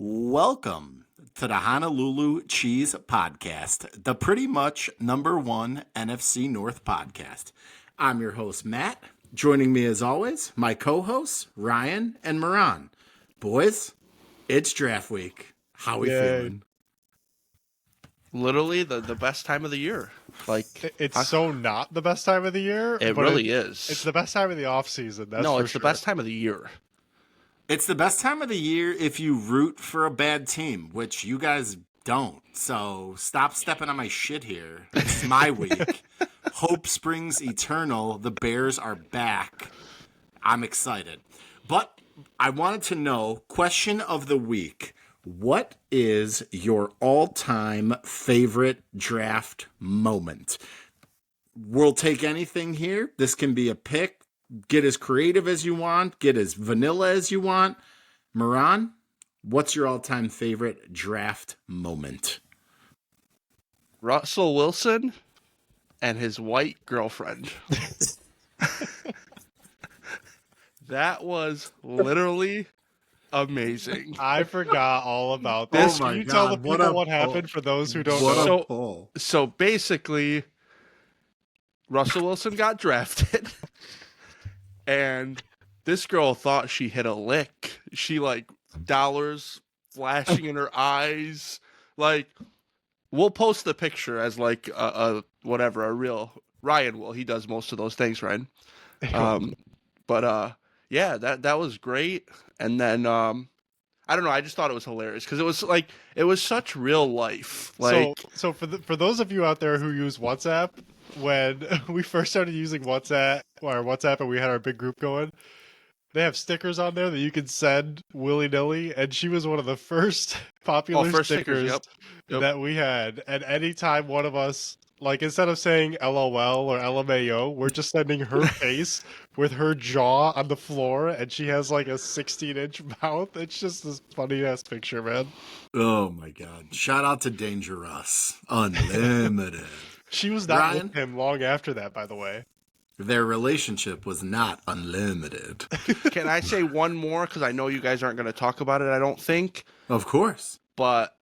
Welcome to the Honolulu Cheese Podcast, the pretty much number one NFC North podcast. I'm your host, Matt. Joining me as always, my co-hosts, Ryan and Moran. Boys, it's draft week. How we feeling? Literally the best time of the year. It's so not the best time of the year. It really is. It's the best time of the off season. It's the best time of the year. It's the best time of the year if you root for a bad team, which you guys don't. So stop stepping on my shit here. It's my week. Hope springs eternal. The Bears are back. I'm excited. But I wanted to know, question of the week. What is your all-time favorite draft moment? We'll take anything here. This can be a pick. Get as creative as you want. Get as vanilla as you want. Moran, what's your all-time favorite draft moment? Russell Wilson and his white girlfriend. That was literally amazing. I forgot all about this. Oh my Can you God, tell the what people a what pull. happened for those who don't What know? a pull. So basically, Russell Wilson got drafted, and this girl thought she hit a lick. She dollars flashing in her eyes. We'll post the picture as a real Ryan will. He does most of those things, Ryan. Yeah, that was great. And then I don't know. I just thought it was hilarious because it was such real life. So for those of you out there who use WhatsApp, when we first started using WhatsApp and we had our big group going, they have stickers on there that you can send willy-nilly, and she was one of the first popular stickers yep. that we had. And anytime one of us, instead of saying LOL or LMAO, we're just sending her face with her jaw on the floor, and she has a 16-inch mouth. It's just this funny-ass picture, man. Oh my God. Shout out to Dangerous Unlimited. She was not Ryan? with him long after that, by the way. Their relationship was not unlimited. Can I say one more? Because I know you guys aren't going to talk about it, I don't think. Of course. But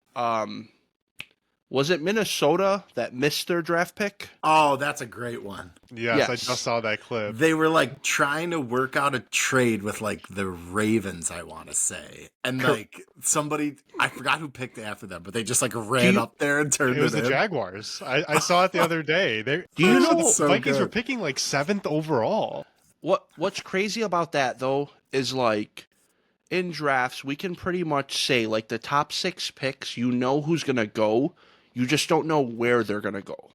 was it Minnesota that missed their draft pick? Oh, that's a great one. Yes, I just saw that clip. They were trying to work out a trade with the Ravens, I want to say. And somebody, I forgot who picked after them, but they just ran up there and turned It was the in. Jaguars. I saw it the other day. Do you know the so Vikings good. were picking 7th overall? What's crazy about that though is in drafts we can pretty much say the top 6 picks, you know who's gonna go. You just don't know where they're going to go.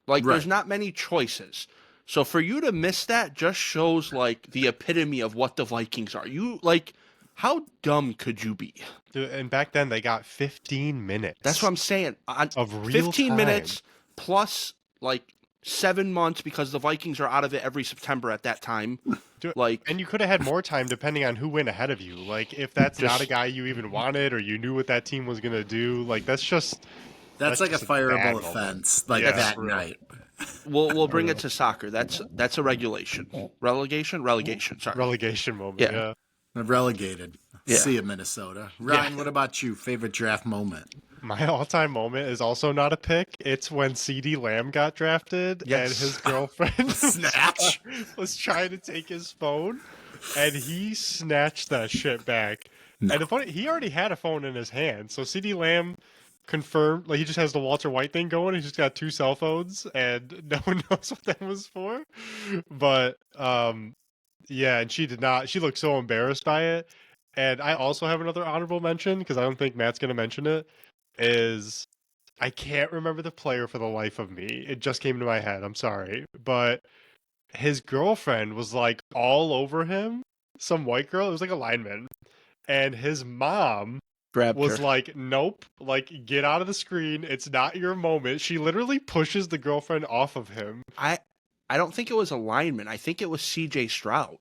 Right. There's not many choices. So for you to miss that just shows, the epitome of what the Vikings are. You, how dumb could you be? Dude, and back then, they got 15 minutes. That's what I'm saying. Of real 15 time. minutes plus, 7 months because the Vikings are out of it every September at that time. Dude, and you could have had more time depending on who went ahead of you. If that's not a guy you even wanted or you knew what that team was going to do, that's just... That's a just a fireable bad offense, Yeah, that for real. night. We'll bring it to soccer. That's a relegation. Relegation, sorry. Relegation moment, Yeah. yeah. Relegated. Yeah. See you, Minnesota. Ryan, what about you? Favorite draft moment? My all-time moment is also not a pick. It's when CeeDee Lamb got drafted and Yes. his girlfriend Snatch. was trying to take his phone, and he snatched that shit back. No. And the funny, he already had a phone in his hand, so CeeDee Lamb confirmed, he just has the Walter White thing going. He's just got 2 cell phones, and no one knows what that was for. But yeah, and she did not. She looked so embarrassed by it. And I also have another honorable mention because I don't think Matt's gonna mention it. Is I can't remember the player for the life of me. It just came to my head. I'm sorry, but his girlfriend was all over him. Some white girl. It was a lineman, and his mom Grabbed was her. nope, get out of the screen. It's not your moment. She literally pushes the girlfriend off of him. I don't think it was a lineman. I think it was C.J. Stroud.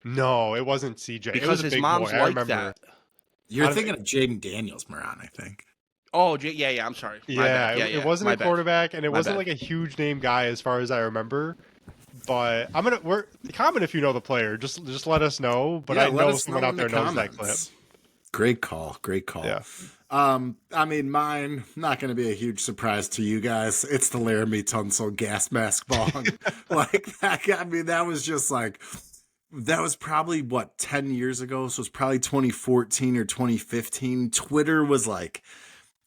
No, it wasn't CJ. It Because was a his big mom's boy. I like remember. that. You're thinking of Jaden Daniels, Moran, I think. Oh, yeah, I'm sorry. My Yeah, bad. it wasn't my a bad. quarterback, and it My wasn't bad. a huge name guy as far as I remember. But comment if you know the player. Just let us know. But Yeah, I let know us someone know out in the there knows that clip. comments. Great call. Great call. Yeah. I mean, mine, not going to be a huge surprise to you guys. It's the Laramie Tunsil gas mask bong. Like, that, I mean, that was just like, that was probably, 10 years ago? So it was probably 2014 or 2015. Twitter was like,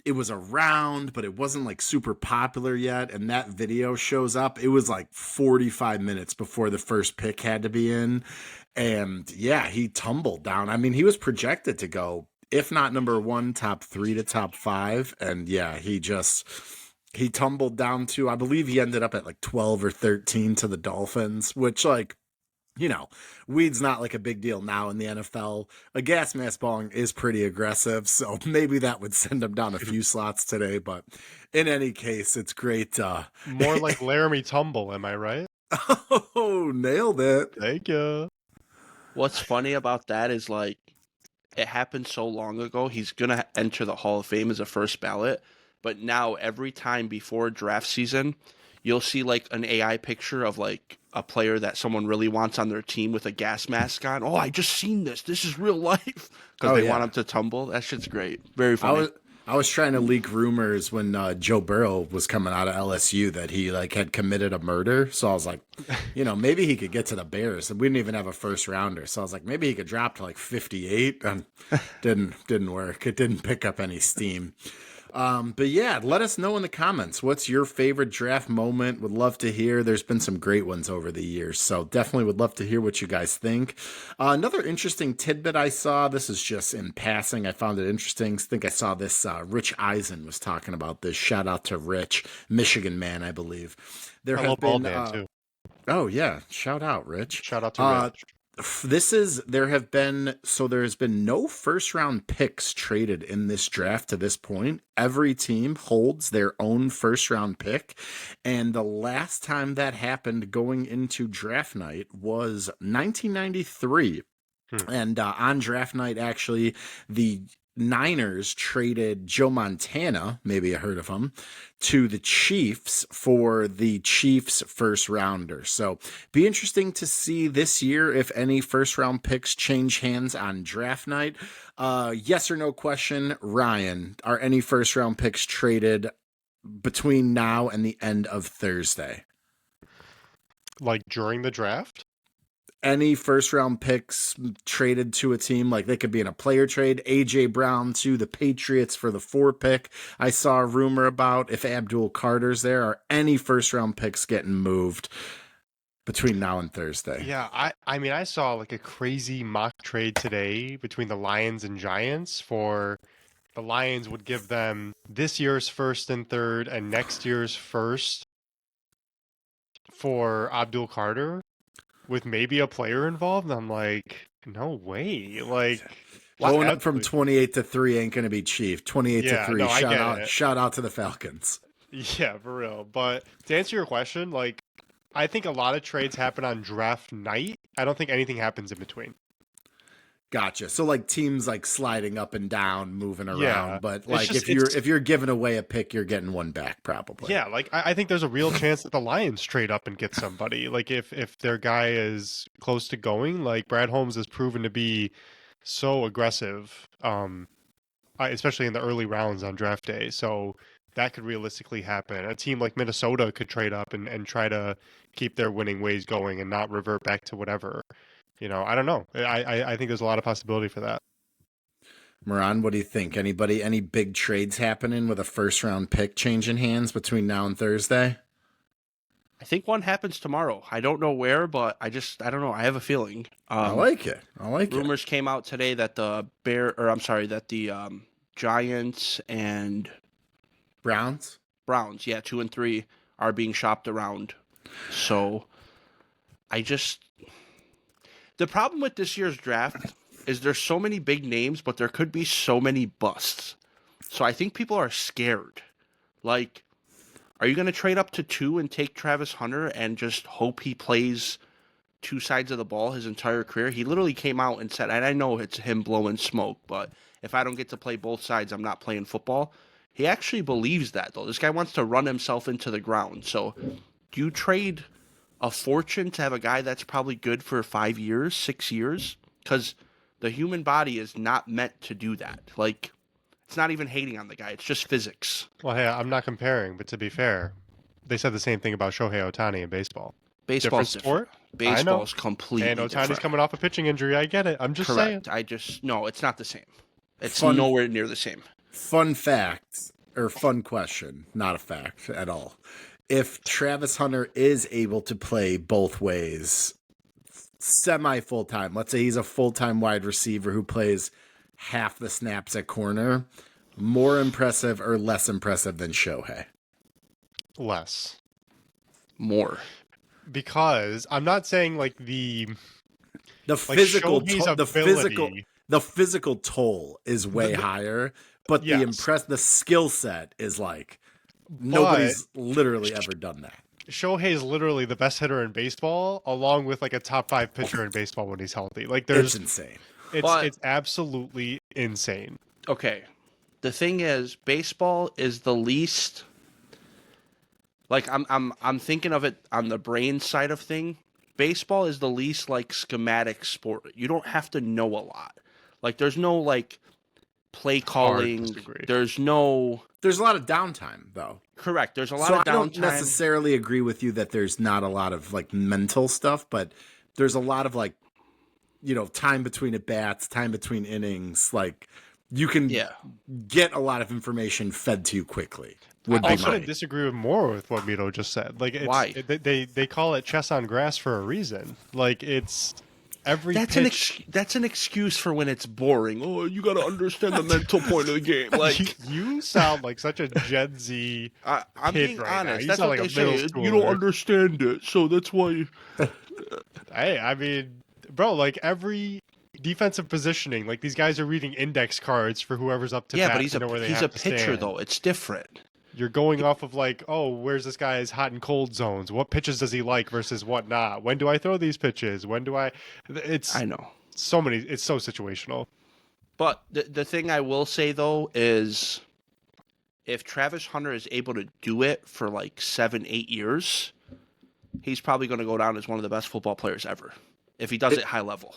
it was around, but it wasn't like super popular yet. And that video shows up. It was like 45 minutes before the first pick had to be in. And yeah, he tumbled down. I mean, he was projected to go, if not number 1, top 3 to top 5. And yeah, he tumbled down to, I believe he ended up at like 12 or 13 to the Dolphins, which, like, you know, weed's not like a big deal now in the NFL. A gas mask bong is pretty aggressive, so maybe that would send him down a few slots today. But in any case, it's great. More like Laramie Tumble, am I right? Oh, nailed it. Thank you. What's funny about that is, like, it happened so long ago. He's going to enter the Hall of Fame as a first ballot. But now every time before draft season, you'll see like an AI picture of like a player that someone really wants on their team with a gas mask on. Oh, I just seen this. This is real life. Because they want him to tumble. That shit's great. Very funny. I was trying to leak rumors when Joe Burrow was coming out of LSU that he like had committed a murder. So I was like, you know, maybe he could get to the Bears. And we didn't even have a first rounder. So I was like, maybe he could drop to like 58. And didn't work. It didn't pick up any steam. But yeah, let us know in the comments. What's your favorite draft moment? Would love to hear. There's been some great ones over the years. So definitely would love to hear what you guys think. Another interesting tidbit I saw, this is just in passing. I found it interesting. I think I saw this, Rich Eisen was talking about this. Shout out to Rich, Michigan man, I believe. There I have love been, man too. Oh yeah. Shout out Rich. Shout out to Rich. There has been no first round picks traded in this draft to this point. Every team holds their own first round pick. And the last time that happened going into draft night was 1993. And on draft night, actually, the Niners traded Joe Montana, maybe you heard of him, to the Chiefs for the Chiefs first rounder. So be interesting to see this year if any first round picks change hands on draft night. Yes or no question, Ryan, are any first round picks traded between now and the end of Thursday? Like during the draft? Any first round picks traded to a team, like they could be in a player trade. AJ Brown to the Patriots for the 4 pick. I saw a rumor about if Abdul Carter's there. Are any first round picks getting moved between now and Thursday? Yeah, I mean, I saw like a crazy mock trade today between the Lions and Giants for the Lions would give them this year's first and third and next year's first for Abdul Carter, with maybe a player involved. And I'm like, no way. Like, going up from 28 to 3 ain't going to be cheap. 28 to 3. No, shout out to the Falcons. Yeah, for real. But to answer your question, like, I think a lot of trades happen on draft night. I don't think anything happens in between. Gotcha. So like teams like sliding up and down, moving around, Yeah, but like if you're giving away a pick, you're getting one back probably. Yeah, like I think there's a real chance that the Lions trade up and get somebody. Like if their guy is close to going, like Brad Holmes has proven to be so aggressive, especially in the early rounds on draft day. So that could realistically happen. A team like Minnesota could trade up and try to keep their winning ways going and not revert back to whatever. You know, I don't know. I think there's a lot of possibility for that. Moran, what do you think? Any big trades happening with a first round pick changing hands between now and Thursday? I think one happens tomorrow. I don't know where, but I don't know. I have a feeling. I like it. Rumors came out today that the Giants and Browns, yeah, 2 and 3 are being shopped around. So the problem with this year's draft is there's so many big names, but there could be so many busts. So I think people are scared. Like, are you going to trade up to 2 and take Travis Hunter and just hope he plays 2 sides of the ball his entire career? He literally came out and said, and I know it's him blowing smoke, but if I don't get to play both sides, I'm not playing football. He actually believes that, though. This guy wants to run himself into the ground. So do you trade a fortune to have a guy that's probably good for 5 years, 6 years? Because The human body is not meant to do that. Like, it's not even hating on the guy. It's just physics. Well, hey, I'm not comparing, but to be fair, they said the same thing about Shohei Ohtani in baseball. Baseball's Different sport? Baseball's completely And Ohtani's different. coming off a pitching injury. I get it. I'm just saying. Correct. No, it's not the same. It's Fun- nowhere near the same. Fun fact, or fun question, not a fact at all. If Travis Hunter is able to play both ways, semi-full-time, let's say he's a full-time wide receiver who plays half the snaps at corner, more impressive or less impressive than Shohei? Less. More. Because I'm not saying like the physical Shohei's the physical toll is way higher, but Yes. the skill set is like nobody's literally ever done that. Shohei is literally the best hitter in baseball, along with like a top 5 pitcher in baseball when he's healthy. Like It's insane. it's absolutely insane. Okay. The thing is, baseball is the least. Like I'm thinking of it on the brain side of thing. Baseball is the least like schematic sport. You don't have to know a lot. Like there's no like play calling. disagree. There's no. There's a lot of downtime though. Correct. There's a lot So of I don't downtime. necessarily agree with you that there's not a lot of like mental stuff, but there's a lot of like, time between at bats, time between innings. Like you can get a lot of information fed to you quickly. I also disagree more with what Mito just said. Like, why they call it chess on grass for a reason. Like it's every pitch. That's an excuse for when it's boring. Oh, you got to understand the mental point of the game. Like you sound like such a Gen Z. I'm kid being right honest. Now. That's what what like they say. You don't understand it, so that's why. Hey, I mean, bro, like every defensive positioning, like these guys are reading index cards for whoever's up to bat. But he's a pitcher stand. though. It's different. You're going off of like, oh, where's this guy's hot and cold zones? What pitches does he like versus what not? When do I throw these pitches? When do I? I know. It's so situational. But the thing I will say though is, if Travis Hunter is able to do it for like 7-8 years, he's probably going to go down as one of the best football players ever. If he does it high level.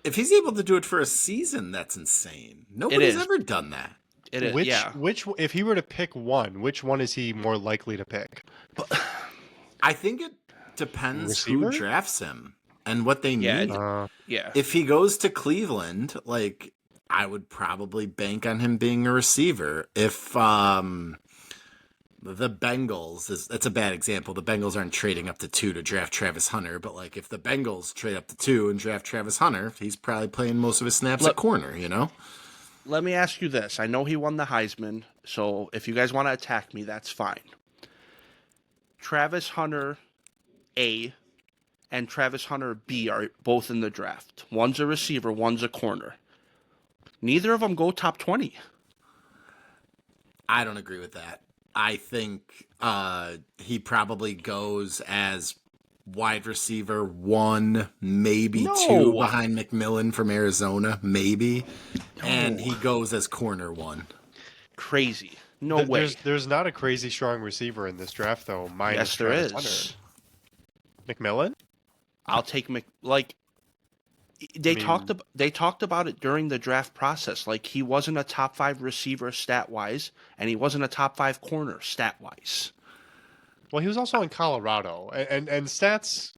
If he's able to do it for a season, that's insane. Nobody's ever done that. It is, Which, if he were to pick one, which one is he more likely to pick? I think it depends who drafts him and what they need. If he goes to Cleveland, like I would probably bank on him being a receiver. If the Bengals, it's a bad example. The Bengals aren't trading up to 2 to draft Travis Hunter, but like if the Bengals trade up to 2 and draft Travis Hunter, he's probably playing most of his snaps at corner, Let me ask you this. I know he won the Heisman, so if you guys want to attack me, that's fine. Travis Hunter A and Travis Hunter B are both in the draft. One's a receiver, one's a corner. Neither of them go top 20. I don't agree with that. I think he probably goes as wide receiver 1, maybe 2 behind McMillan from Arizona, maybe. No. And he goes as corner 1. Crazy. No way. There's not a crazy strong receiver in this draft, though. Yes, there is. Hunter. McMillan? I'll take They talked about it during the draft process. Like he wasn't a top 5 receiver stat wise, and he wasn't a top 5 corner stat wise. Well, he was also in Colorado, and stats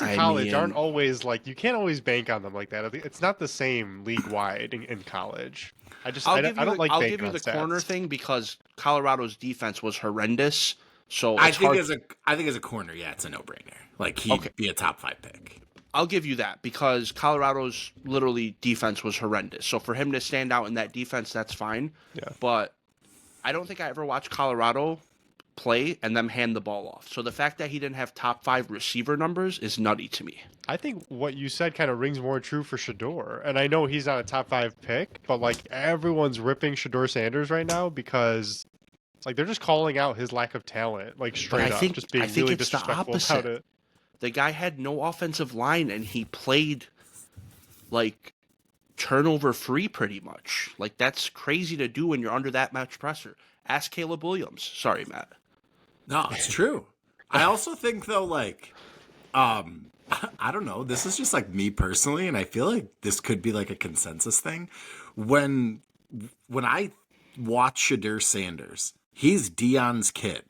in college aren't always like you can't always bank on them like that. It's not the same league wide in college. I don't like. I'll give you the corner thing because Colorado's defense was horrendous. So I think as a corner, it's a no brainer. Like he'd be a top 5 pick. I'll give you that because Colorado's literally defense was horrendous. So for him to stand out in that defense, that's fine. Yeah. But I don't think I ever watched Colorado play and them hand the ball off. So the fact that he didn't have top 5 receiver numbers is nutty to me. I think what you said kind of rings more true for Shedeur. And I know he's not a top 5 pick, but like everyone's ripping Shedeur Sanders right now because like they're just calling out his lack of talent, like straight up, just being really disrespectful about it. The guy had no offensive line and he played like turnover free pretty much. Like that's crazy to do when you're under that much pressure. Ask Caleb Williams. Sorry, Matt. No, it's true. I also think though, like I don't know. This is just like me personally, and I feel like this could be like a consensus thing. When I watch Shadur Sanders, he's Dion's kid.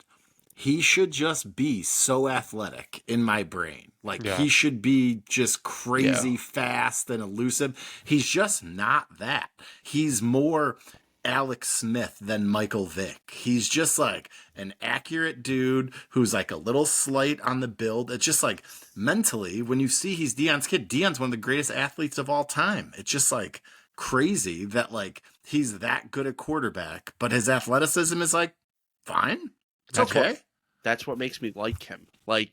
He should just be so athletic in my brain. Like he should be just crazy fast and elusive. He's just not that. He's more Alex Smith than Michael Vick. He's just like an accurate dude who's like a little slight on the build. It's just like mentally, when you see he's Dion's kid, Dion's one of the greatest athletes of all time. It's just like crazy that like he's that good a quarterback, but his athleticism is like fine. It's okay. That's what makes me like him. Like,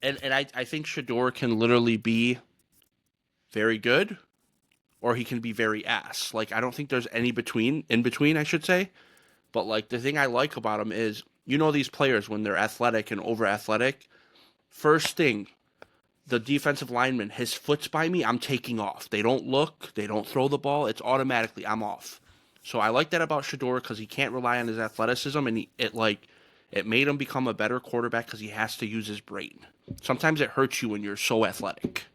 and I think Shador can literally be very good, or he can be very ass. Like, I don't think there's any in between, I should say. But like, the thing I like about him is, you know, these players when they're athletic and over athletic, first thing, the defensive lineman, his foot's by me, I'm taking off. They don't look, they don't throw the ball. It's automatically I'm off. So I like that about Shador because he can't rely on his athleticism, and it made him become a better quarterback because he has to use his brain. Sometimes it hurts you when you're so athletic.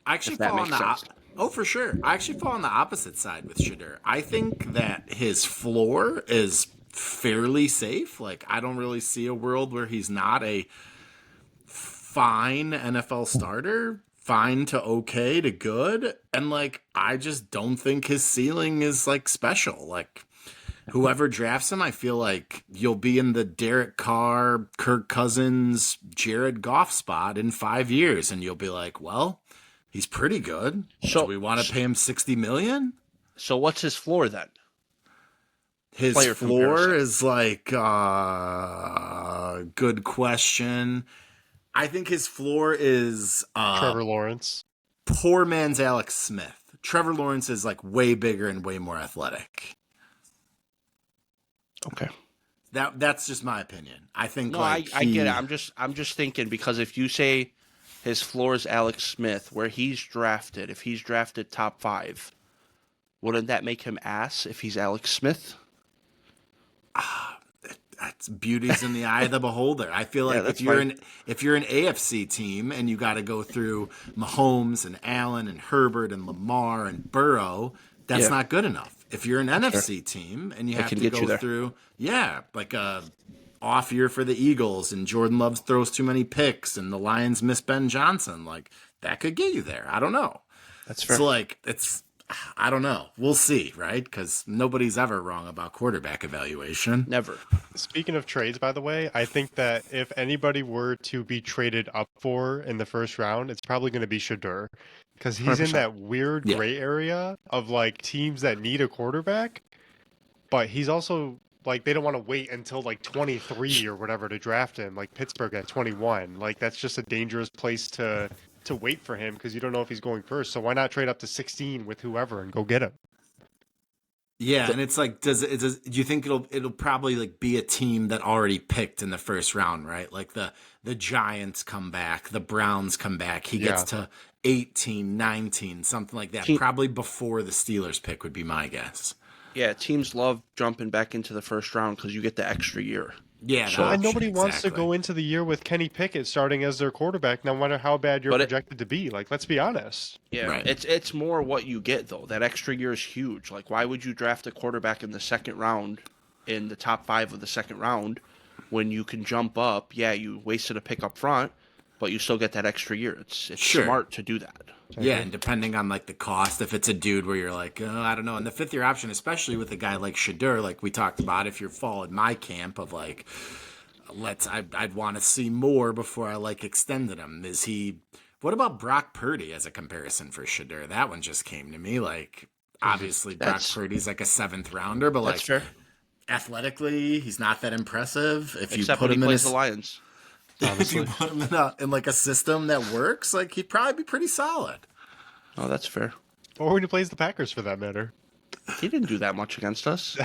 I actually fall on for sure. I actually fall on the opposite side with Shadur. I think that his floor is fairly safe. Like, I don't really see a world where he's not a fine NFL starter, fine to okay to good. And like, I just don't think his ceiling is like special. Like, whoever drafts him, I feel like you'll be in the Derek Carr, Kirk Cousins, Jared Goff spot in 5 years, and you'll be like, well, he's pretty good. So do we want to pay him $60 million? So what's his floor then? His Player floor comparison. is like good question. I think his floor is Trevor Lawrence. Poor man's Alex Smith. Trevor Lawrence is like way bigger and way more athletic. Okay. That's just my opinion. I think I get it. I'm just thinking, because if you say his floor is Alex Smith, where he's drafted, if he's drafted top 5, wouldn't that make him ass if he's Alex Smith? That's beauty's in the eye of the beholder. I feel like if you're an AFC team and you got to go through Mahomes and Allen and Herbert and Lamar and Burrow, that's not good enough. If you're an NFC team and you have to go through, like a off year for the Eagles and Jordan Love throws too many picks and the Lions miss Ben Johnson, like that could get you there. I don't know. That's fair. So like I don't know. We'll see, right? Because nobody's ever wrong about quarterback evaluation. Never. Speaking of trades, by the way, I think that if anybody were to be traded up for in the first round, it's probably going to be Shadur. Because he's 100%. in that weird gray area of like teams that need a quarterback, but he's also like they don't want to wait until like 23 or whatever to draft him, like Pittsburgh at 21. Like that's just a dangerous place to wait for him because you don't know if he's going first. So why not trade up to 16 with whoever and go get him? Yeah, and it's like, do you think it'll probably like be a team that already picked in the first round, right? Like the Giants come back, the Browns come back. He gets to 18, 19, something like that. Probably before the Steelers pick would be my guess. Yeah, teams love jumping back into the first round because you get the extra year. Yeah, and nobody wants to go into the year with Kenny Pickett starting as their quarterback, no matter how bad you're projected to be. Like, let's be honest. Yeah, right. It's more what you get, though. That extra year is huge. Like, why would you draft a quarterback in the second round, in the top 5 of the second round, when you can jump up? Yeah, you wasted a pick up front, but you still get that extra year. It's smart to do that. Yeah, and depending on like the cost, if it's a dude where you're like, I don't know, and the 5th year option, especially with a guy like Shadur, like we talked about, if you're fall in my camp of like, I'd want to see more before I like extended him. What about Brock Purdy as a comparison for Shadur? That one just came to me. Like, obviously Brock Purdy's like a 7th rounder, but like fair. Athletically, he's not that impressive. If Except you put when him he in plays the Lions. if you put him in like a system that works, like he'd probably be pretty solid. Oh, that's fair. Or when he plays the Packers, for that matter. He didn't do that much against us.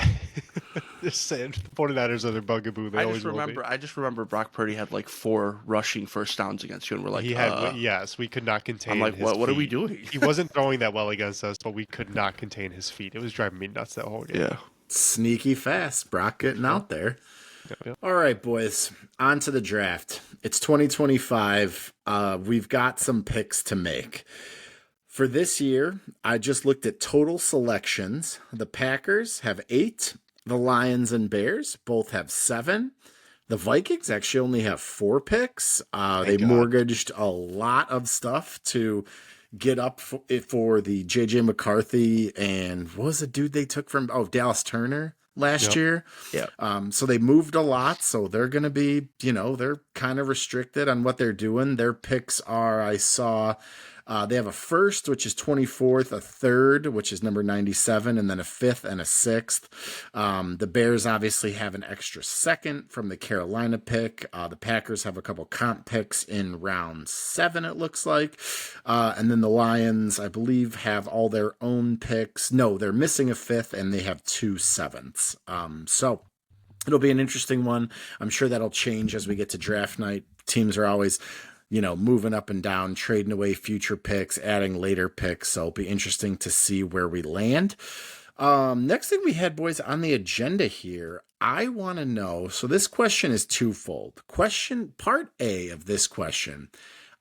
Just saying, the 49ers are their bugaboo. They always will be. I just remember Brock Purdy had like 4 rushing first downs against you, and we're like, he had yes, we could not contain. I'm like, his what are we feet. doing? He wasn't throwing that well against us, but we could not contain his feet. It was driving me nuts that whole game. Yeah. Sneaky fast, Brock getting out there. All right, boys, on to the draft. It's 2025. We've got some picks to make. For this year, I just looked at total selections. The Packers have 8. The Lions and Bears both have 7. The Vikings actually only have 4 picks. They mortgaged a lot of stuff to get up for the J.J. McCarthy and what was the dude they took from Dallas Turner last year. Yeah. So they moved a lot. So they're going to be, they're kind of restricted on what they're doing. Their picks are, I saw, they have a first, which is 24th, a third, which is number 97, and then a 5th and a 6th. The Bears obviously have an extra second from the Carolina pick. The Packers have a couple comp picks in round 7, it looks like. And then the Lions, I believe, have all their own picks. No, they're missing a 5th, and they have 2 7ths. So it'll be an interesting one. I'm sure that'll change as we get to draft night. Teams are always moving up and down, trading away future picks, adding later picks. So it'll be interesting to see where we land. Next thing we had, boys, on the agenda here, I want to know. So this question is twofold. Part A of this question,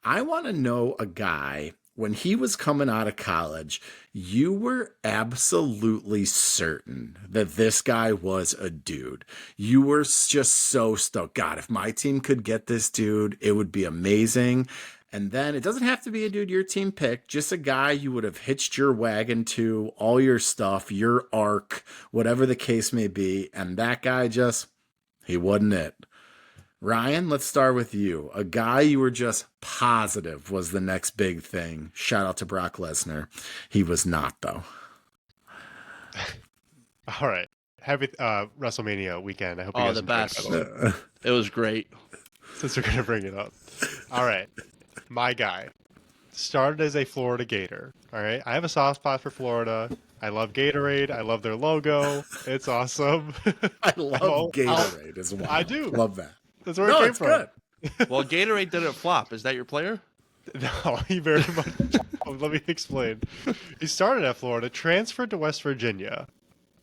I want to know a guy, when he was coming out of college, you were absolutely certain that this guy was a dude. You were just so stoked. God, if my team could get this dude, it would be amazing. And then it doesn't have to be a dude your team picked, just a guy you would have hitched your wagon to, all your stuff, your arc, whatever the case may be. And that guy he wasn't it. Ryan, let's start with you. A guy you were just positive was the next big thing. Shout out to Brock Lesnar. He was not, though. All right. Happy WrestleMania weekend. I hope you guys the enjoyed best. that. It was great. Since we're going to bring it up. All right. My guy started as a Florida Gator. All right. I have a soft spot for Florida. I love Gatorade. I love their logo. It's awesome. I love Gatorade as well. I do. Love that. That's where it came it's from. Good. Well, Gatorade didn't flop. Is that your player? No, he very much. Let me explain. He started at Florida, transferred to West Virginia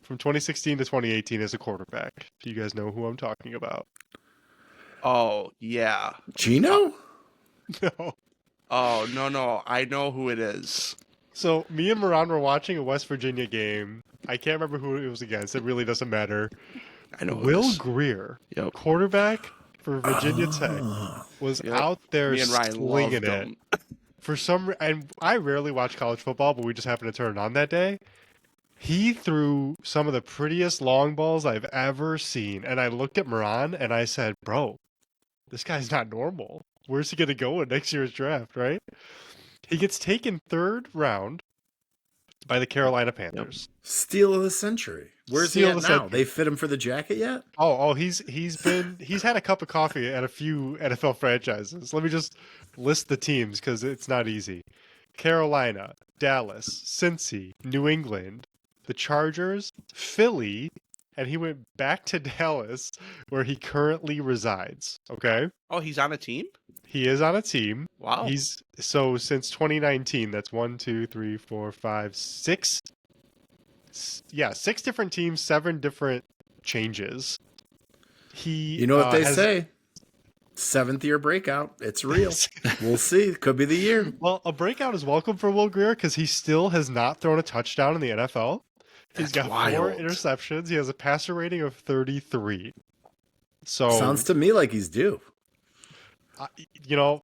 from 2016 to 2018 as a quarterback. Do you guys know who I'm talking about? Oh, yeah. Gino? No. Oh, no. I know who it is. So me and Moran were watching a West Virginia game. I can't remember who it was against. It really doesn't matter. I know. Will Greer, quarterback for Virginia Tech, was out there Me and Ryan slinging loved it. him. For some, and I rarely watch college football, but we just happened to turn it on that day. He threw some of the prettiest long balls I've ever seen, and I looked at Moran and I said, "Bro, this guy's not normal. Where's he gonna go in next year's draft?" Right? He gets taken 3rd round by the Carolina Panthers. Steal of the century. Where's he at now? They fit him for the jacket yet? He's had a cup of coffee at a few NFL franchises. Let me just list the teams because it's not easy. Carolina, Dallas, Cincy, New England, the Chargers, Philly, and he went back to Dallas where he currently resides. Okay? Oh, he's on a team? He is on a team. Wow. So since 2019, that's 6. Yeah, 6 different teams, 7 different changes. You know what they say? 7th year breakout. It's real. We'll see. Could be the year. Well, a breakout is welcome for Will Greer because he still has not thrown a touchdown in the NFL. He's got 4 interceptions. He has a passer rating of 33. So sounds to me like he's due.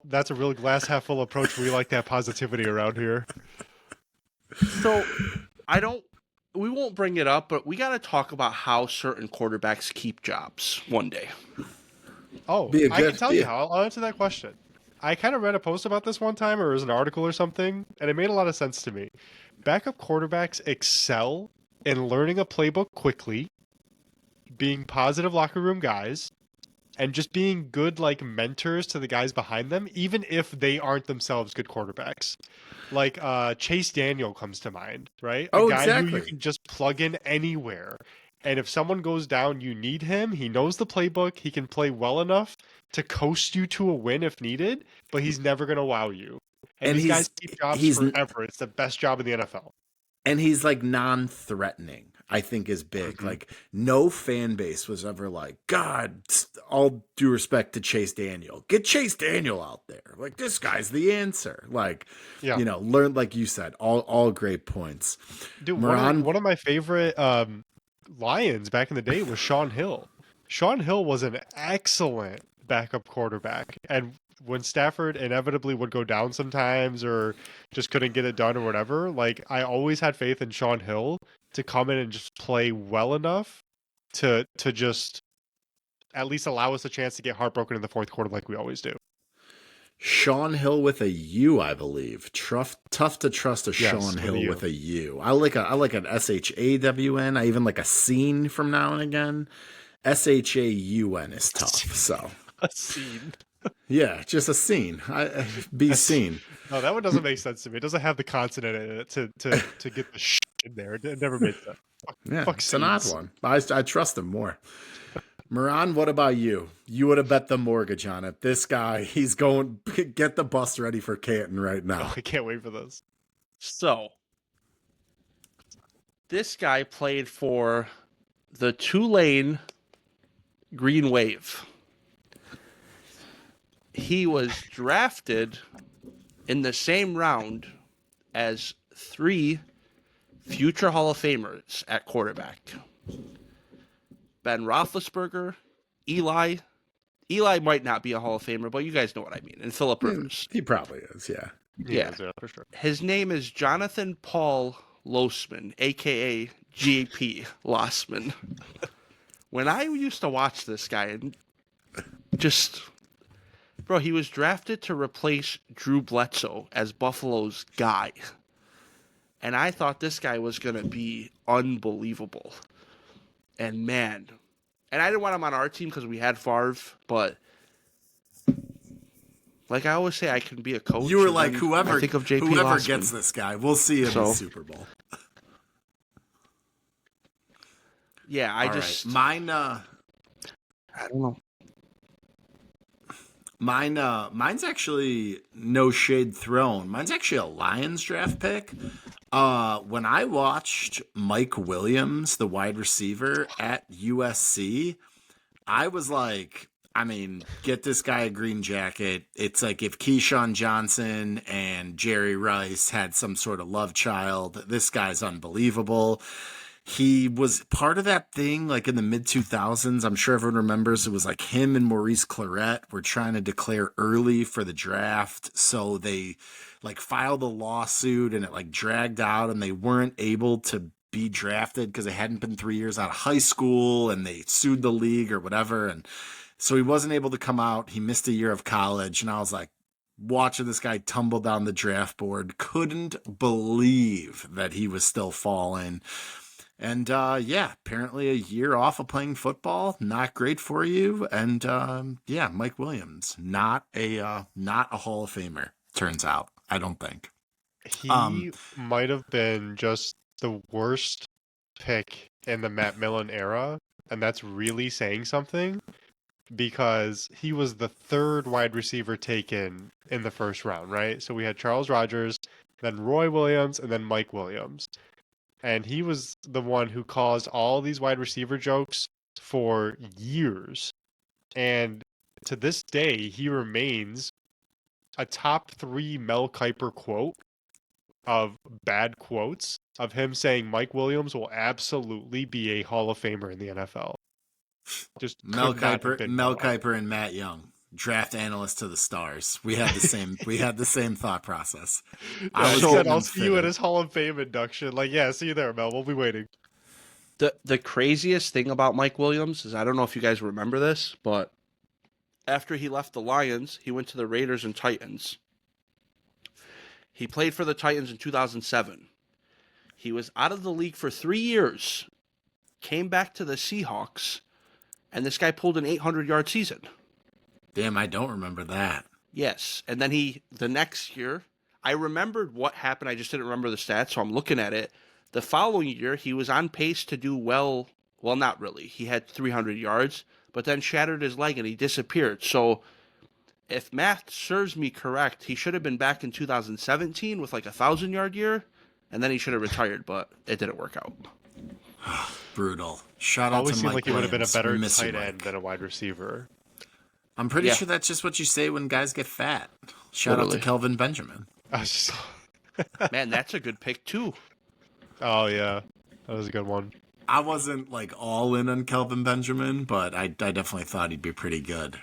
That's a real glass half full approach. We like that positivity around here. So we won't bring it up, but we got to talk about how certain quarterbacks keep jobs one day. Oh, I can tell you how. I'll answer that question. I kind of read a post about this one time, or it was an article or something, and it made a lot of sense to me. Backup quarterbacks excel in learning a playbook quickly, being positive locker room guys, and just being good mentors to the guys behind them, even if they aren't themselves good quarterbacks. Like Chase Daniel comes to mind, right? A guy who you can just plug in anywhere. And if someone goes down, you need him. He knows the playbook. He can play well enough to coast you to a win if needed, but he's never going to wow you. And these guys keep jobs forever. It's the best job in the NFL. And he's non-threatening. I think is big. Like, no fan base was ever like, God, all due respect to Chase Daniel, get Chase Daniel out there. Like, this guy's the answer. Like, learn, like you said, all great points. Dude, Moran, one of my favorite Lions back in the day was Sean Hill. Sean Hill was an excellent backup quarterback. And when Stafford inevitably would go down sometimes or just couldn't get it done or whatever, like, I always had faith in Sean Hill to come in and just play well enough to just at least allow us a chance to get heartbroken in the fourth quarter like we always do. Sean Hill with a U, I believe. Tough to trust a Sean Hill with a U. I like an SHAWN. I even like a scene from now and again. SHAUN is tough. So a scene. Yeah, just a scene. Be seen. No, that one doesn't make sense to me. It doesn't have the consonant in it to get the sh in there. It never made sense. Fuck it's an odd one. I trust him more. Moran, what about you? You would have bet the mortgage on it. This guy, he's going get the bus ready for Canton right now. Oh, I can't wait for this. So, this guy played for the Tulane Green Wave. He was drafted in the same round as 3 future Hall of Famers at quarterback. Ben Roethlisberger, Eli might not be a Hall of Famer, but you guys know what I mean. And Phillip Rivers. He probably is, yeah. Yeah, for sure. His name is Jonathan Paul Losman, a.k.a. J.P. Losman. When I used to watch this guy, and just... Bro, he was drafted to replace Drew Bledsoe as Buffalo's guy. And I thought this guy was going to be unbelievable. And man, and I didn't want him on our team because we had Favre, but like I always say, I can be a coach. You were like, whoever think of JP whoever Losman. gets this guy, we'll see him in the Super Bowl. Yeah, mine. I don't know. Mine's actually no shade thrown. Mine's actually a Lions draft pick. When I watched Mike Williams, the wide receiver at USC, I was like, I mean, get this guy a green jacket. It's like if Keyshawn Johnson and Jerry Rice had some sort of love child, this guy's unbelievable. He was part of that thing like in the mid-2000s. I'm sure everyone remembers it was like him and Maurice Claret were trying to declare early for the draft. So they like filed a lawsuit and it like dragged out and they weren't able to be drafted because they hadn't been 3 years out of high school and they sued the league or whatever. And so he wasn't able to come out. He missed a year of college. And I was like, watching this guy tumble down the draft board, couldn't believe that he was still falling. And apparently a year off of playing football, not great for you. And Mike Williams, not a Hall of Famer, turns out. I don't think. He might have been just the worst pick in the Matt Millen era, and that's really saying something because he was the 3rd wide receiver taken in the first round, right? So we had Charles Rogers, then Roy Williams, and then Mike Williams. And he was the one who caused all these wide receiver jokes for years. And to this day, he remains a top 3 Mel Kiper quote of bad quotes of him saying Mike Williams will absolutely be a Hall of Famer in the NFL. Just Mel Kiper and Matt Young, draft analyst to the stars. We had the same thought process. I said I'll see you at his Hall of Fame induction. Like, yeah, see you there, Mel. We'll be waiting. The craziest thing about Mike Williams is I don't know if you guys remember this, but after he left the Lions, he went to the Raiders and Titans. He played for the Titans in 2007. He was out of the league for 3 years, came back to the Seahawks, and this guy pulled an 800-yard season. Damn, I don't remember that. Yes, and then the next year, I remembered what happened. I just didn't remember the stats, so I'm looking at it. The following year, he was on pace to do well. Well, not really. He had 300 yards, but then shattered his leg and he disappeared. So if math serves me correct, he should have been back in 2017 with like a 1,000-yard year, and then he should have retired, but it didn't work out. Brutal. Shout out Always to seemed Mike like he would have been a Williams. better We miss you, tight end Mike. than a wide receiver. I'm pretty Yeah. sure that's just what you say when guys get fat. Shout out Literally. to Kelvin Benjamin. I was just... Man, that's a good pick too. Oh yeah, that was a good one. I wasn't like all in on Kelvin Benjamin, but I definitely thought he'd be pretty good.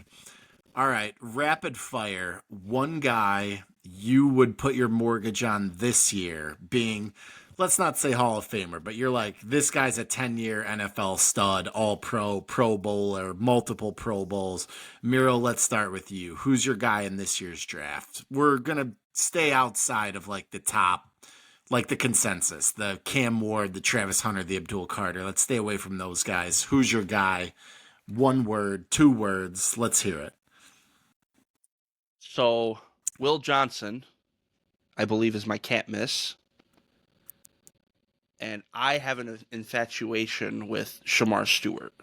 All right, rapid fire. One guy you would put your mortgage on this year being, let's not say Hall of Famer, but you're like, this guy's a 10-year NFL stud, all-pro, Pro Bowler, multiple Pro Bowls. Miro, let's start with you. Who's your guy in this year's draft? We're going to stay outside of like the top, like the consensus, the Cam Ward, the Travis Hunter, the Abdul Carter. Let's stay away from those guys. Who's your guy? 1 word, 2 words. Let's hear it. So, Will Johnson, I believe, is my can't miss. And I have an infatuation with Shamar Stewart.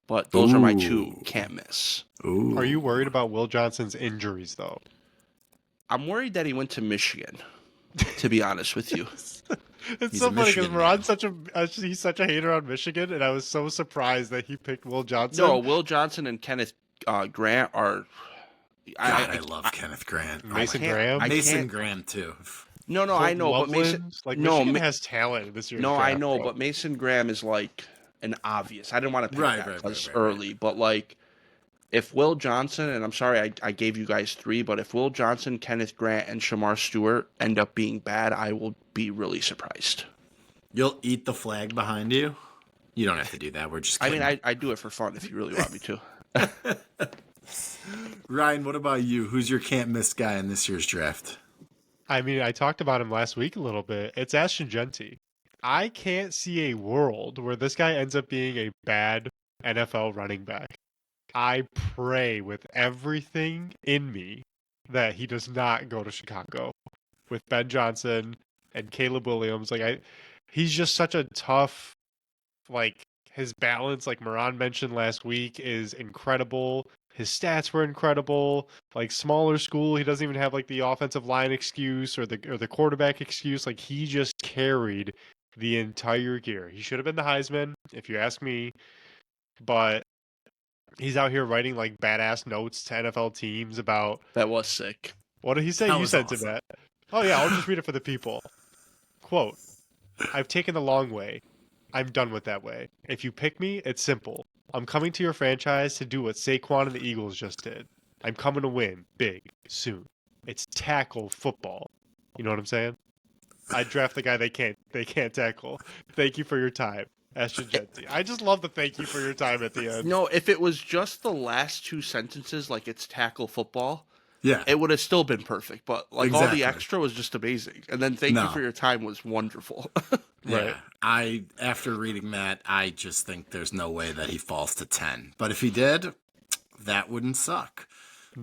But those are my 2 can't miss. Ooh. Are you worried about Will Johnson's injuries though? I'm worried that he went to Michigan, to be honest with you. It's He's so a funny because Michigan Moran's he's such a hater on Michigan, and I was so surprised that he picked Will Johnson. No, Will Johnson and Kenneth Grant are... God, I love Kenneth Grant. Mason can't- Graham. I Mason can't- Graham, too. No, I know, but Mason... Loveland? Like no, Michigan Ma- has talent this year. No, I know, but Mason Graham is like an obvious. I didn't want to pick Right, that right, early, but like if Will Johnson, and I'm sorry I gave you guys 3, but if Will Johnson, Kenneth Grant, and Shamar Stewart end up being bad, I will be really surprised. You'll eat the flag behind you? You don't have to do that. We're just kidding. I mean, I do it for fun if you really want me to. Ryan, what about you? Who's your can't miss guy in this year's draft? I mean, I talked about him last week a little bit. It's Ashton Genty. I can't see a world where this guy ends up being a bad NFL running back. I pray with everything in me that he does not go to Chicago with Ben Johnson and Caleb Williams. He's just such a tough, like his balance, like Moran mentioned last week, is incredible. His stats were incredible. Like smaller school, he doesn't even have like the offensive line excuse or the quarterback excuse. Like he just carried the entire year. He should have been the Heisman, if you ask me. But he's out here writing like badass notes to NFL teams about That was sick. what did he say? That You was sent awesome. him that. Oh yeah, I'll just read it for the people. Quote: I've taken the long way. I'm done with that way. If you pick me, it's simple. I'm coming to your franchise to do what Saquon and the Eagles just did. I'm coming to win big soon. It's tackle football. You know what I'm saying? I draft the guy they can't tackle. Thank you for your time, Ashton Genty. I just love the thank you for your time at the end. No, if it was just the last 2 sentences, like it's tackle football, Yeah. it would have still been perfect. But like all Exactly. the extra was just amazing. And then thank you No. for your time was wonderful. Yeah. After reading that, I just think there's no way that he falls to 10. But if he did, that wouldn't suck.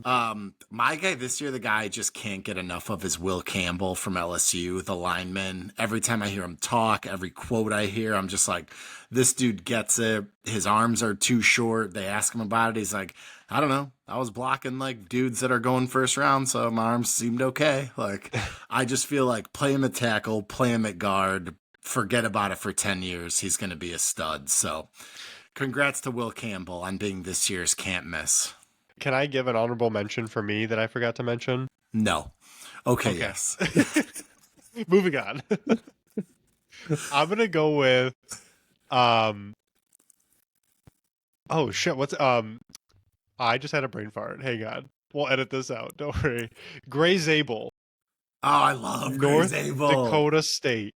My guy this year, the guy I just can't get enough of is Will Campbell from LSU, the lineman. Every time I hear him talk, every quote I hear, I'm just like, this dude gets it. His arms are too short. They ask him about it. He's like, I don't know. I was blocking like dudes that are going first round, so my arms seemed okay. Like, I just feel like play him at tackle, play him at guard, forget about it for 10 years. He's going to be a stud. So congrats to Will Campbell on being this year's can't miss. Can I give an honorable mention for me that I forgot to mention? No. Okay. Yes. Moving on. I'm gonna go with oh shit, what's I just had a brain fart. Hang on. We'll edit this out. Don't worry. Gray Zabel, Oh, I love North Zabel. Dakota State.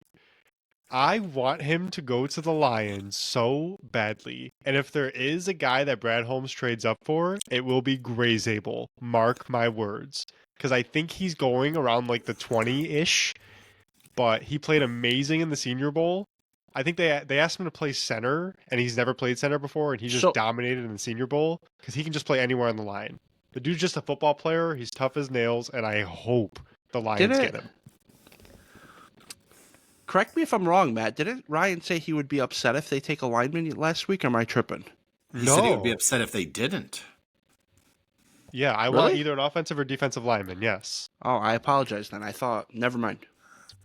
I want him to go to the Lions so badly. And if there is a guy that Brad Holmes trades up for, it will be Gray Zabel. Mark my words. Because I think he's going around like the 20-ish. But he played amazing in the Senior Bowl. I think they asked him to play center, and he's never played center before, and he just dominated in the Senior Bowl because he can just play anywhere on the line. The dude's just a football player. He's tough as nails, and I hope the Lions get him. Correct me if I'm wrong, Matt. Didn't Ryan say he would be upset if they take a lineman last week, or am I tripping? He said he would be upset if they didn't. Yeah, I want either an offensive or defensive lineman, yes. Oh, I apologize then. I thought, never mind.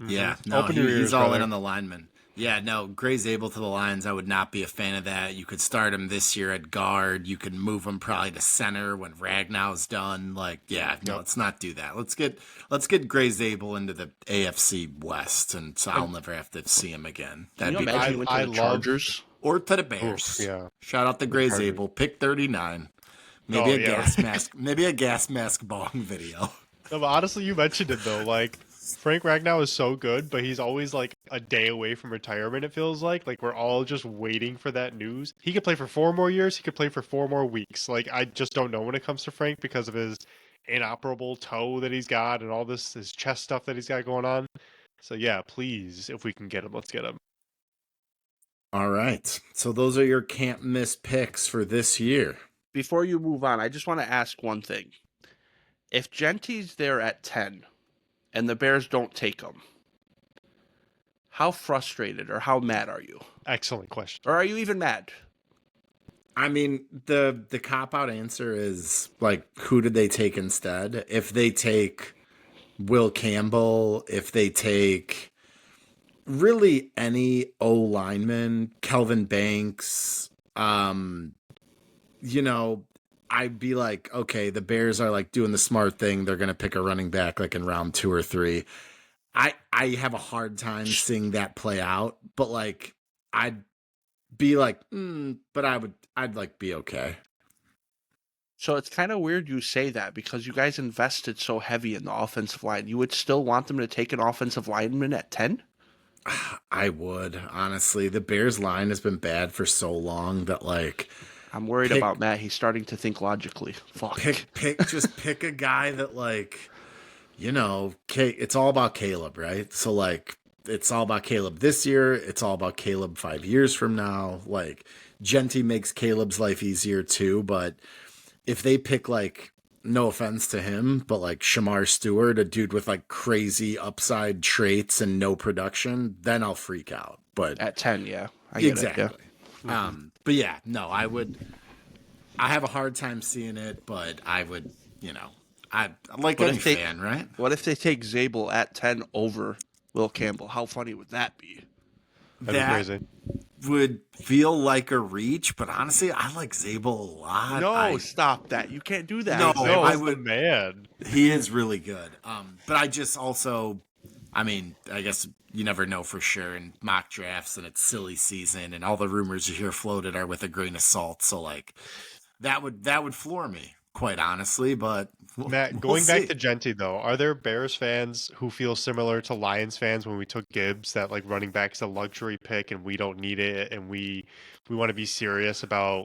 Yeah, no, Open your ears, he's all in brother. on the lineman. Yeah, no, Gray Zabel to the Lions, I would not be a fan of that. You could start him this year at guard. You could move him probably to center when Ragnow's done. Like, yeah, no, Yep. let's not do that. Let's get Gray Zabel into the AFC West, and so I'll never have to see him again. Can That'd you be imagine I- he went to I the love- Chargers? or to the Oof, Bears. yeah. Shout out to Gray Chargers. Zabel, pick 39. Maybe Oh, a yeah, gas right. mask. Maybe a gas mask bong video. No, but honestly, you mentioned it though. Like Frank Ragnow is so good, but he's always like a day away from retirement. It feels like we're all just waiting for that news. He could play for 4 more years. He could play for 4 more weeks. Like I just don't know when it comes to Frank because of his inoperable toe that he's got and all this his chest stuff that he's got going on. So yeah, please, if we can get him, let's get him. All right. So those are your can't miss picks for this year. Before you move on, I just want to ask one thing. If Genty's there at 10 and the Bears don't take him, how frustrated or how mad are you? Excellent question. Or are you even mad? I mean, the cop-out answer is, like, who did they take instead? If they take Will Campbell, if they take really any O-lineman, Kelvin Banks, I'd be like, okay, the Bears are, like, doing the smart thing. They're going to pick a running back, like, in round 2 or 3. I have a hard time seeing that play out, but, like, I'd be like, but I'd like be okay. So it's kind of weird you say that because you guys invested so heavy in the offensive line. You would still want them to take an offensive lineman at 10? I would, honestly. The Bears line has been bad for so long that, like, I'm worried about Matt. He's starting to think logically. Fuck. pick a guy that, like, it's all about Caleb, right? So, like, it's all about Caleb this year. It's all about Caleb 5 years from now. Like, Genty makes Caleb's life easier too, but if they pick, like, no offense to him, but like Shamar Stewart, a dude with like crazy upside traits and no production, then I'll freak out. But at 10, yeah. I get exactly. it, yeah. But yeah, no, I have a hard time seeing it, but I would, I like any fan, right? What if they take Zabel at 10 over Will Campbell? How funny would that be? That'd be crazy. Would feel like a reach, but honestly, I like Zabel a lot. No, stop that. You can't do that. No, Zabel's I would. the man. He is really good. But I just also, I mean, I guess you never know for sure in mock drafts, and it's silly season, and all the rumors you hear floated are with a grain of salt. So like, that would floor me, quite honestly. But Matt, going back to Genty though, are there Bears fans who feel similar to Lions fans when we took Gibbs, that like running back's a luxury pick and we don't need it, and we want to be serious about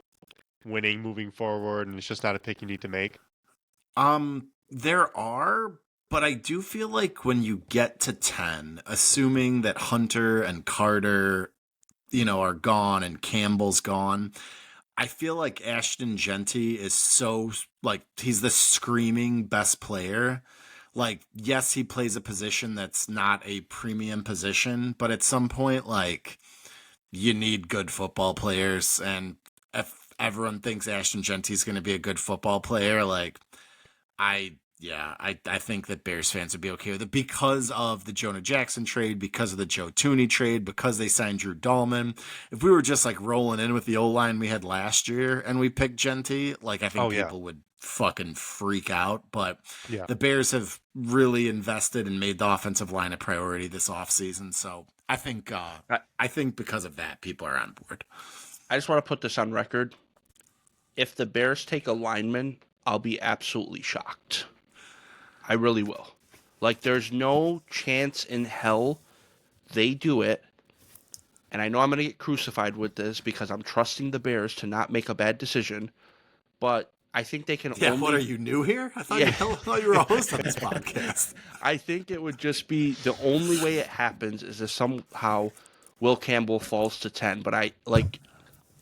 winning moving forward, and it's just not a pick you need to make? There are, but I do feel like when you get to 10, assuming that Hunter and Carter, are gone and Campbell's gone, I feel like Ashton Genty is so, like, he's the screaming best player. Like, yes, he plays a position that's not a premium position, but at some point, like, you need good football players. And if everyone thinks Ashton Genty's going to be a good football player, like, I think that Bears fans would be okay with it because of the Jonah Jackson trade, because of the Joe Tooney trade, because they signed Drew Dahlman. If we were just like rolling in with the O-line we had last year and we picked Genty, like I think people would fucking freak out. But the Bears have really invested and made the offensive line a priority this offseason. So I think because of that, people are on board. I just want to put this on record. If the Bears take a lineman, I'll be absolutely shocked. I really will. Like, there's no chance in hell they do it. And I know I'm going to get crucified with this because I'm trusting the Bears to not make a bad decision. But I think they can only... What, are you new here? I thought you were a host on this podcast. I think it would just be the only way it happens is if somehow Will Campbell falls to 10. But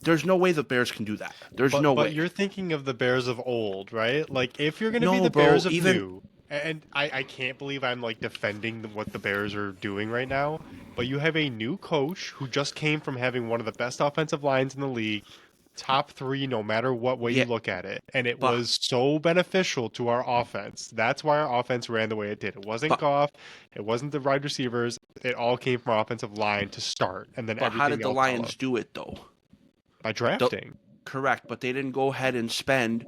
there's no way the Bears can do that. There's no way. But you're thinking of the Bears of old, right? Like, if you're going to be the Bears of new... And I can't believe I'm like defending what the Bears are doing right now, but you have a new coach who just came from having one of the best offensive lines in the league, top 3 no matter what way Yeah. you look at it. And it But- was so beneficial to our offense. That's why our offense ran the way it did. It wasn't But- Goff. It wasn't the wide receivers. It all came from our offensive line to start. And then But everything how did the else Lions followed. do it, though? By drafting. Correct, but they didn't go ahead and spend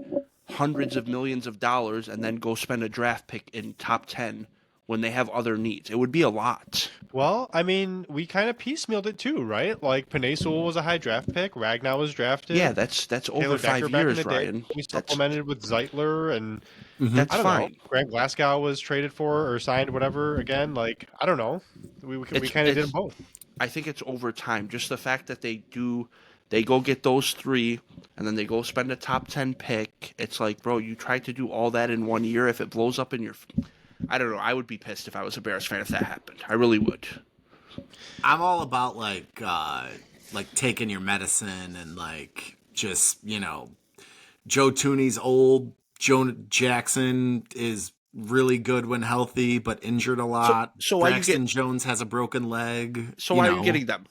hundreds of millions of dollars and then go spend a draft pick in top 10 when they have other needs. It would be a lot. Well, I mean, we kind of piecemealed it too, right? Like Penei Sewell was a high draft pick. Ragnar was drafted. Yeah, that's over Taylor 5 Decker back in years, the day. Ryan. We That's, supplemented with Zeitler and that's I don't fine. know. Grant Glasgow was traded for or signed, whatever. Again, like I don't know. We It's- kind of did it's- them both. I think it's over time. Just the fact that they go get those 3 and then they go spend a top 10 pick. It's like, bro, you tried to do all that in 1 year. If it blows up in your, I don't know. I would be pissed if I was a Bears fan if that happened. I really would. I'm all about like taking your medicine and like just, Joe Tooney's old. Joe Jackson is really good when healthy, but injured a lot. so why you Braxton Jones has a broken leg. So why are you getting them?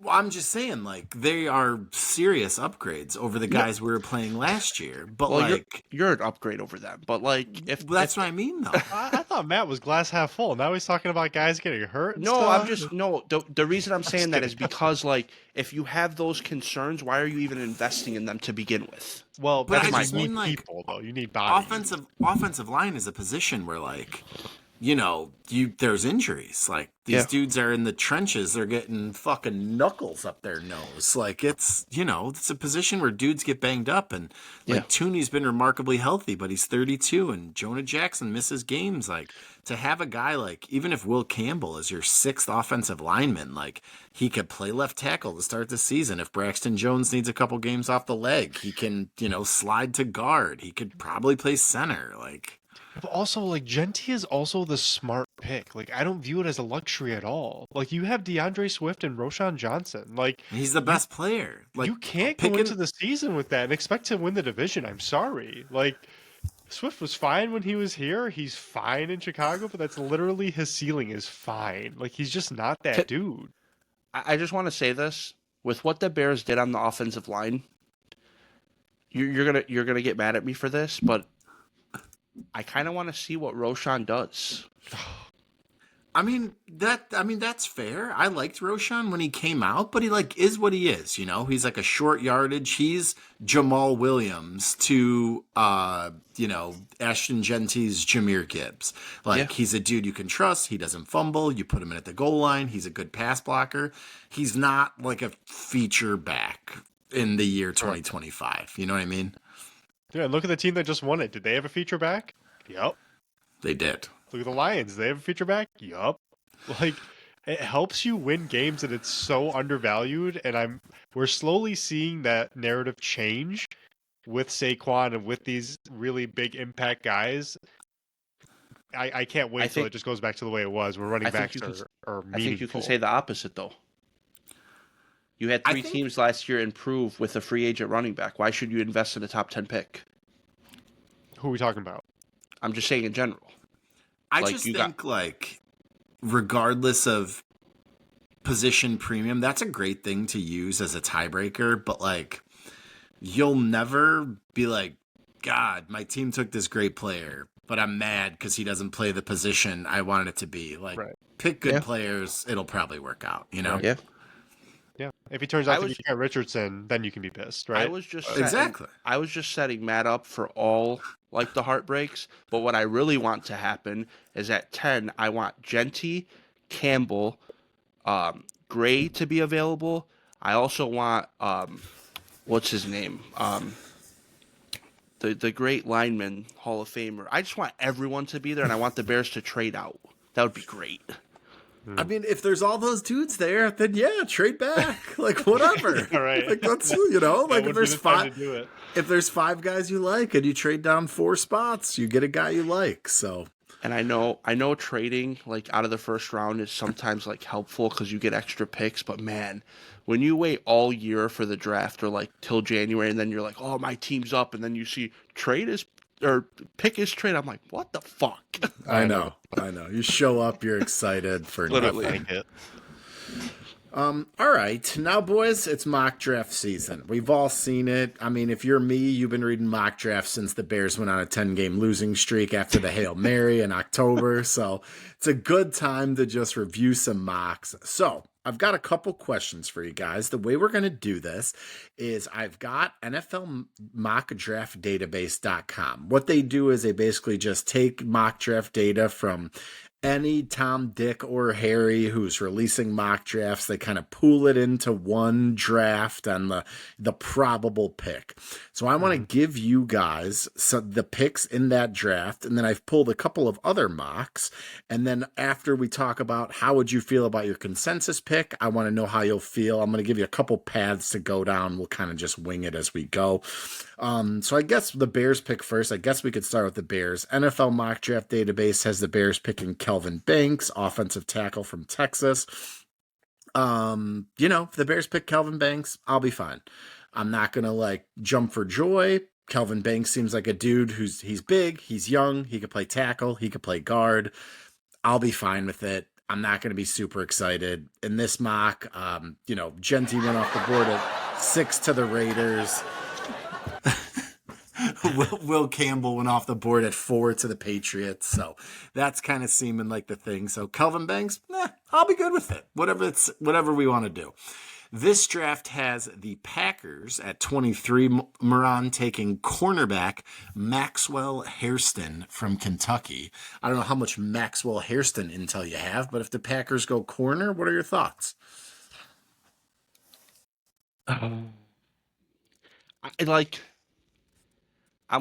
Well, I'm just saying, like, they are serious upgrades over the guys we were playing last year. But Well, you're an upgrade over them. But like, if that's what I mean, though. I thought Matt was glass half full. Now he's talking about guys getting hurt. And no, stuff. I'm just no. The reason I'm saying that is because like, if you have those concerns, why are you even investing in them to begin with? Well, But that's I you just need mean, like, people though. You need bodies. offensive line is a position where, like, there's injuries. Like, these dudes are in the trenches. They're getting fucking knuckles up their nose. Like, it's a position where dudes get banged up. And like, Tooney's been remarkably healthy, but he's 32, and Jonah Jackson misses games. Like, to have a guy like, even if Will Campbell is your 6th offensive lineman, like, he could play left tackle to start the season. If Braxton Jones needs a couple games off the leg, he can, slide to guard. He could probably play center. Like, But also, like, Genti is also the smart pick. Like, I don't view it as a luxury at all. Like, you have DeAndre Swift and Roshan Johnson. Like, he's the best player. Like, you can't go into the season with that and expect to win the division. I'm sorry. Like, Swift was fine when he was here. He's fine in Chicago, but that's literally his ceiling is fine. Like, he's just not that dude. I just want to say this: with what the Bears did on the offensive line, you're gonna get mad at me for this, but I kind of want to see what Roshan does. that's fair. I liked Roshan when he came out, but he is what he is, He's like a short yardage. He's Jamal Williams to Ashton Genty's Jahmyr Gibbs. He's a dude you can trust. He doesn't fumble. You put him in at the goal line. He's a good pass blocker. He's not like a feature back in the year 2025. You know what I mean? Yeah, look at the team that just won it. Did they have a feature back? Yep. They did. Look at the Lions. They have a feature back? Yup. Like, it helps you win games, and it's so undervalued. And we're slowly seeing that narrative change with Saquon and with these really big impact guys. I can't wait till it just goes back to the way it was. Where running backs are meaningful. I think you can say the opposite, though. You had 3 teams last year improve with a free agent running back. Why should you invest in a top 10 pick? Who are we talking about? I'm just saying in general. I just think, regardless of position premium, that's a great thing to use as a tiebreaker. But, you'll never be like, God, my team took this great player, but I'm mad because he doesn't play the position I wanted it to be. Pick good players. It'll probably work out, Right. Yeah. Yeah. If he turns out to be Trent Richardson, then you can be pissed, right? I was just setting Matt up for all the heartbreaks. But what I really want to happen is at 10, I want Genty, Campbell, Gray to be available. I also want what's his name? The great lineman, Hall of Famer. I just want everyone to be there, and I want the Bears to trade out. That would be great. I mean, if there's all those dudes there, then trade back. Whatever. All right. That's if there's 5 guys you like and you trade down 4 spots, you get a guy you like. So, and I know trading out of the first round is sometimes helpful because you get extra picks, but man, when you wait all year for the draft or till January and then you're like, oh, my team's up, and then you see pick is trade. I'm like, what the fuck? I know. You show up, you're excited for literally. nothing. All right. Now, boys, it's mock draft season. We've all seen it. I mean, if you're me, you've been reading mock drafts since the Bears went on a 10-game losing streak after the Hail Mary in October. So it's a good time to just review some mocks. So I've got a couple questions for you guys. The way we're going to do this is I've got NFL mockdraftdatabase.com. What they do is they basically just take mock draft data from any Tom, Dick, or Harry who's releasing mock drafts. They kind of pool it into one draft on the probable pick. So I want to give you guys the picks in that draft, and then I've pulled a couple of other mocks. And then after we talk about how would you feel about your consensus pick, I want to know how you'll feel. I'm going to give you a couple paths to go down. We'll kind of just wing it as we go. So I guess the Bears pick first. I guess we could start with the Bears. NFL mock draft database has the Bears picking Kelvin Banks, offensive tackle from Texas. If the Bears pick Kelvin Banks, I'll be fine. I'm not going to jump for joy. Kelvin Banks seems like a dude he's big, he's young, he could play tackle, he could play guard. I'll be fine with it. I'm not going to be super excited. In this mock, Genty went off the board at 6 to the Raiders. Will Campbell went off the board at 4 to the Patriots. So that's kind of seeming like the thing. So Kelvin Banks, I'll be good with it. Whatever we want to do. This draft has the Packers at 23, Moran taking cornerback Maxwell Hairston from Kentucky. I don't know how much Maxwell Hairston intel you have, but if the Packers go corner, what are your thoughts? I'm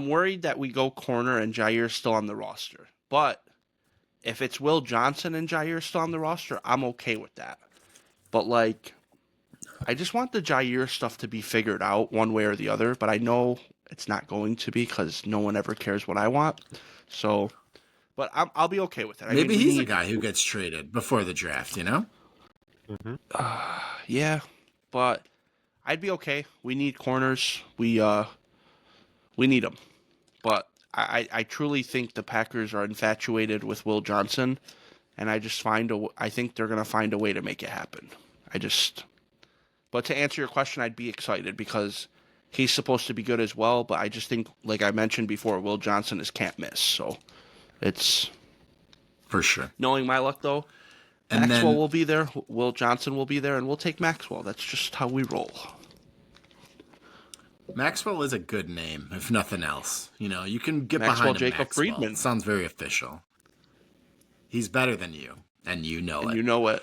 worried that we go corner and Jair's still on the roster. But if it's Will Johnson and Jair's still on the roster, I'm okay with that. But I just want the Jair stuff to be figured out one way or the other, but I know it's not going to be because no one ever cares what I want. So, but I'll be okay with it. Maybe he's a guy who gets traded before the draft, Mm-hmm. Yeah, but I'd be okay. We need corners. We need them. But I truly think the Packers are infatuated with Will Johnson, and I think they're going to find a way to make it happen. But to answer your question, I'd be excited because he's supposed to be good as well, but I just think, like I mentioned before, Will Johnson is can't miss. So it's for sure. Knowing my luck, though, and Maxwell will be there, Will Johnson will be there, and we'll take Maxwell. That's just how we roll. Maxwell is a good name, if nothing else. You can get Maxwell behind Jacob Maxwell. Friedman. It sounds very official. He's better than you, and you know it. You know it.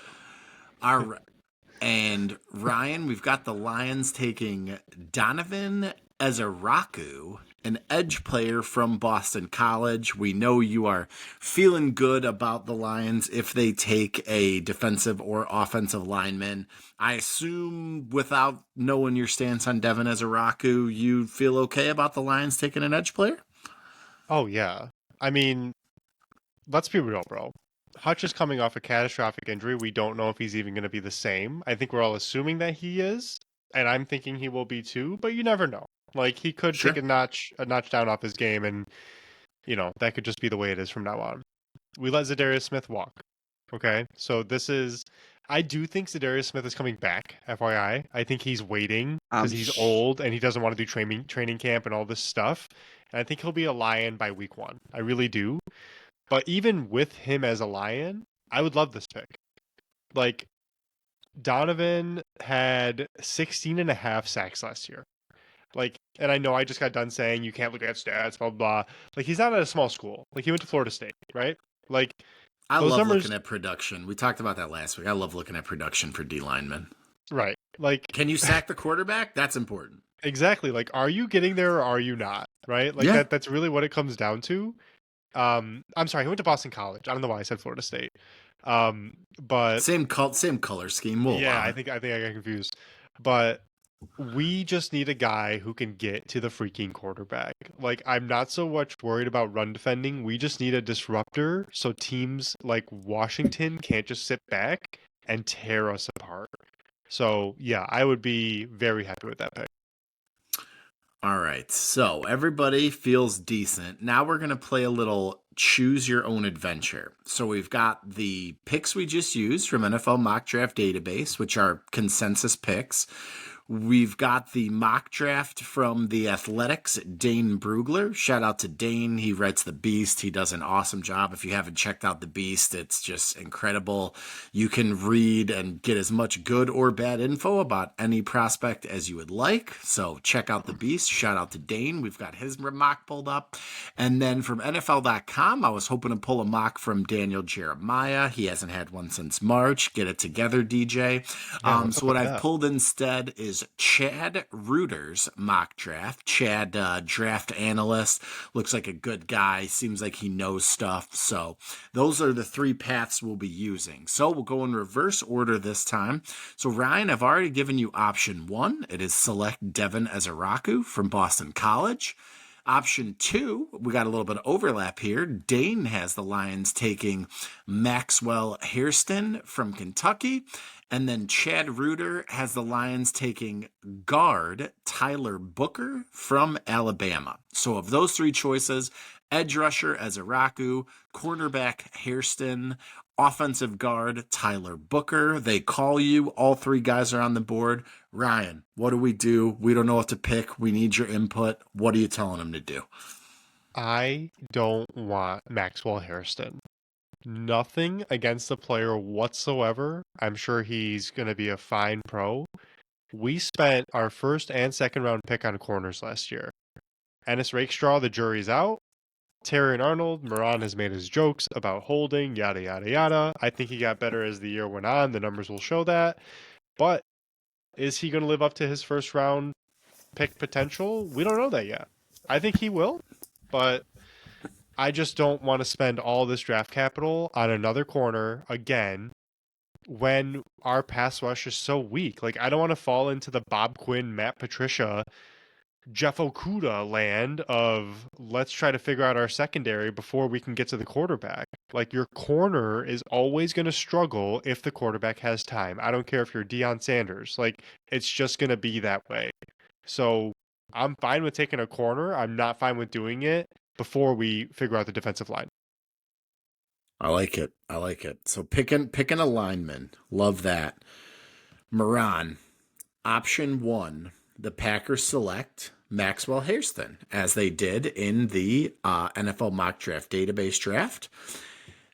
All right. And Ryan, we've got the Lions taking Donovan Ezeraku, an edge player from Boston College. We know you are feeling good about the Lions if they take a defensive or offensive lineman. I assume without knowing your stance on Devin Ezeraku, you feel okay about the Lions taking an edge player? Oh, yeah. I mean, let's be real, bro. Hutch is coming off a catastrophic injury. We don't know if he's even going to be the same. I think we're all assuming that he is, and I'm thinking he will be too, but you never know. He could take a notch down off his game, and, that could just be the way it is from now on. We let Zadarius Smith walk, okay? So I do think Zadarius Smith is coming back, FYI. I think he's waiting because he's old, and he doesn't want to do training camp and all this stuff. And I think he'll be a Lion by week 1. I really do. But even with him as a Lion, I would love this pick. Donovan had 16.5 sacks last year. And I know I just got done saying you can't look at stats, blah, blah, blah. He's not at a small school. He went to Florida State, right? I love looking at production. We talked about that last week. I love looking at production for D linemen. Right. Can you sack the quarterback? That's important. Exactly. Are you getting there or are you not? Right? That's really what it comes down to. I'm sorry, he went to Boston College. I don't know why I said Florida State. But same color scheme. I think I got confused. But we just need a guy who can get to the freaking quarterback. I'm not so much worried about run defending. We just need a disruptor so teams like Washington can't just sit back and tear us apart. So yeah, I would be very happy with that pick. All right, so everybody feels decent. Now we're going to play a little choose your own adventure. So we've got the picks we just used from NFL Mock Draft Database, which are consensus picks. We've got the mock draft from the Athletics, Dane Brugler. Shout out to Dane. He writes The Beast. He does an awesome job. If you haven't checked out The Beast, it's just incredible. You can read and get as much good or bad info about any prospect as you would like. So check out The Beast. Shout out to Dane. We've got his mock pulled up. And then from NFL.com, I was hoping to pull a mock from Daniel Jeremiah. He hasn't had one since March. Get it together, DJ. So what I've pulled instead is Chad Reuter's mock draft. Chad, draft analyst, looks like a good guy, seems like he knows stuff. So those are the three paths we'll be using. So we'll go in reverse order this time. So Ryan, I've already given you option 1. It is select Devin Ezeraku from Boston College. Option 2, we got a little bit of overlap here. Dane has the Lions taking Maxwell Hairston from Kentucky. And then Chad Reuter has the Lions taking guard Tyler Booker from Alabama. So of those three choices, edge rusher Ezeraku, cornerback Hairston, offensive guard Tyler Booker. They call you. All three guys are on the board. Ryan, what do? We don't know what to pick. We need your input. What are you telling them to do? I don't want Maxwell Hairston. Nothing against the player whatsoever. I'm sure he's going to be a fine pro. We spent our first and second round pick on corners last year. Ennis Rakestraw, the jury's out. Terrion Arnold, Moran has made his jokes about holding, yada, yada, yada. I think he got better as the year went on. The numbers will show that. But is he going to live up to his first round pick potential? We don't know that yet. I think he will, but I just don't want to spend all this draft capital on another corner again when our pass rush is so weak. Like, I don't want to fall into the Bob Quinn, Matt Patricia, Jeff Okuda land of let's try to figure out our secondary before we can get to the quarterback. Like, your corner is always going to struggle if the quarterback has time. I don't care if you're Deion Sanders. Like, it's just going to be that way. So I'm fine with taking a corner. I'm not fine with doing it before we figure out the defensive line. I like it. So picking a lineman. Love that. Moran, option 1, the Packers select Maxwell Hairston, as they did in the NFL Mock Draft Database draft.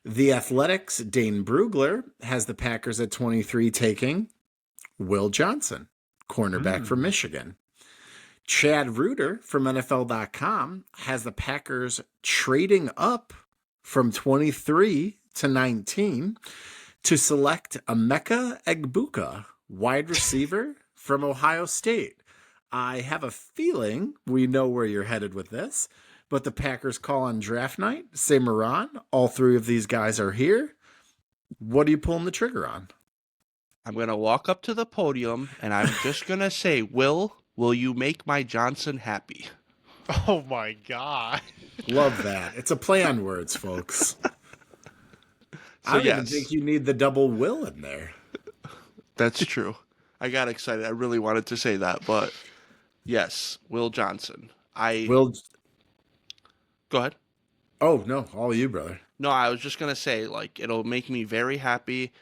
The Athletics, Dane Brugler, has the Packers at 23 taking Will Johnson, cornerback from Michigan. Chad Reuter from NFL.com has the Packers trading up from 23 to 19 to select Emeka Egbuka, wide receiver from Ohio State. I have a feeling we know where you're headed with this, but the Packers call on draft night, say Moran, all three of these guys are here. What are you pulling the trigger on? I'm going to walk up to the podium and I'm just going to say, Will you make my Johnson happy? Oh my God. Love that. It's a play on words, folks. I don't even think you need the double Will in there. That's true. I got excited. I really wanted to say that, but yes, Will Johnson. Go ahead. Oh, no, all you, brother. No, I was just going to say, like, it'll make me very happy.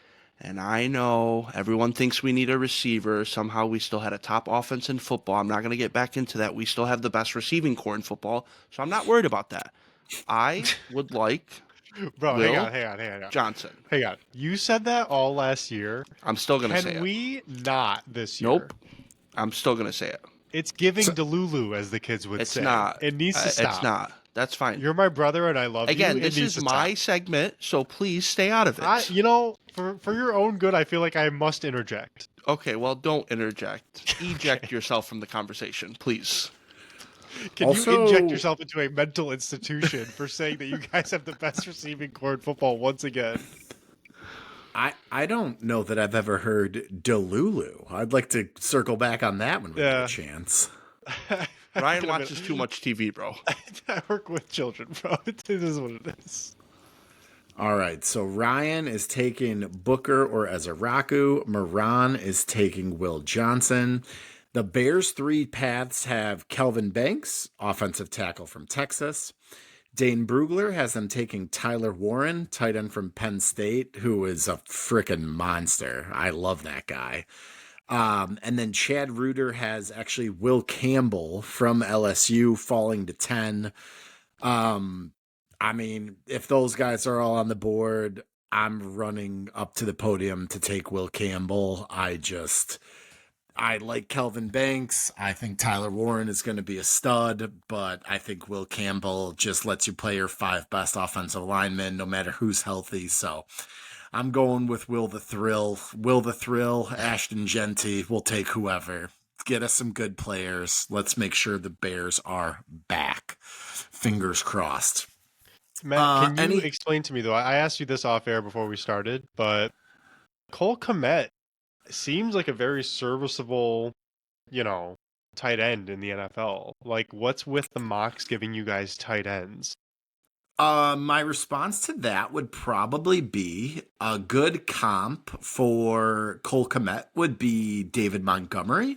And I know everyone thinks we need a receiver. Somehow we still had a top offense in football. I'm not going to get back into that. We still have the best receiving core in football. So I'm not worried about that. I would like Bro, Will hang on. Johnson. Hang on. You said that all last year. I'm still going to say it. Can we not this year? Nope. I'm still going to say it. It's giving Delulu, as the kids would say. It's not. It needs to stop. It's not. That's fine. You're my brother, and I love you. Again, this is my segment, so please stay out of it. For your own good, I feel like I must interject. Okay, well, don't interject. Eject yourself from the conversation, please. Can you inject yourself into a mental institution for saying that you guys have the best receiving core in football once again? I don't know that I've ever heard Delulu. I'd like to circle back on that when we get a chance. Ryan watches too much TV, bro. I work with children, bro. It is what it is. All right, so Ryan is taking Booker or Ezeraku. Moran is taking Will Johnson. The Bears' three paths have Kelvin Banks, offensive tackle from Texas, Dane Brugler has them taking Tyler Warren, tight end from Penn State, who is a freaking monster. I love that guy. And then Chad Reuter has actually Will Campbell from LSU falling to 10. I mean, if those guys are all on the board, I'm running up to the podium to take Will Campbell. I like Kelvin Banks. I think Tyler Warren is going to be a stud, but I think Will Campbell just lets you play your 5 best offensive linemen no matter who's healthy. So I'm going with Will the Thrill. Will the Thrill, Ashton Genty. We'll take whoever. Get us some good players. Let's make sure the Bears are back. Fingers crossed. Matt, can you explain to me, though? I asked you this off air before we started, but Cole Kmet seems like a very serviceable, tight end in the NFL. Like, what's with the mocks giving you guys tight ends? My response to that would probably be a good comp for Cole Kmet would be David Montgomery.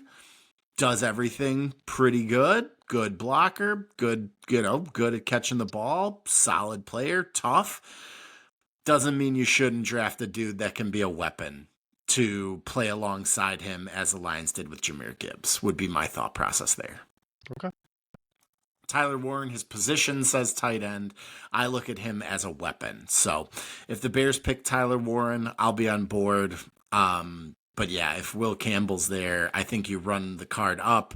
Does everything pretty good. Good blocker, good at catching the ball, solid player, tough. Doesn't mean you shouldn't draft a dude that can be a weapon to play alongside him as the Lions did with Jahmyr Gibbs, would be my thought process there. Okay. Tyler Warren, his position says tight end. I look at him as a weapon. So if the Bears pick Tyler Warren, I'll be on board. But yeah, if Will Campbell's there, I think you run the card up.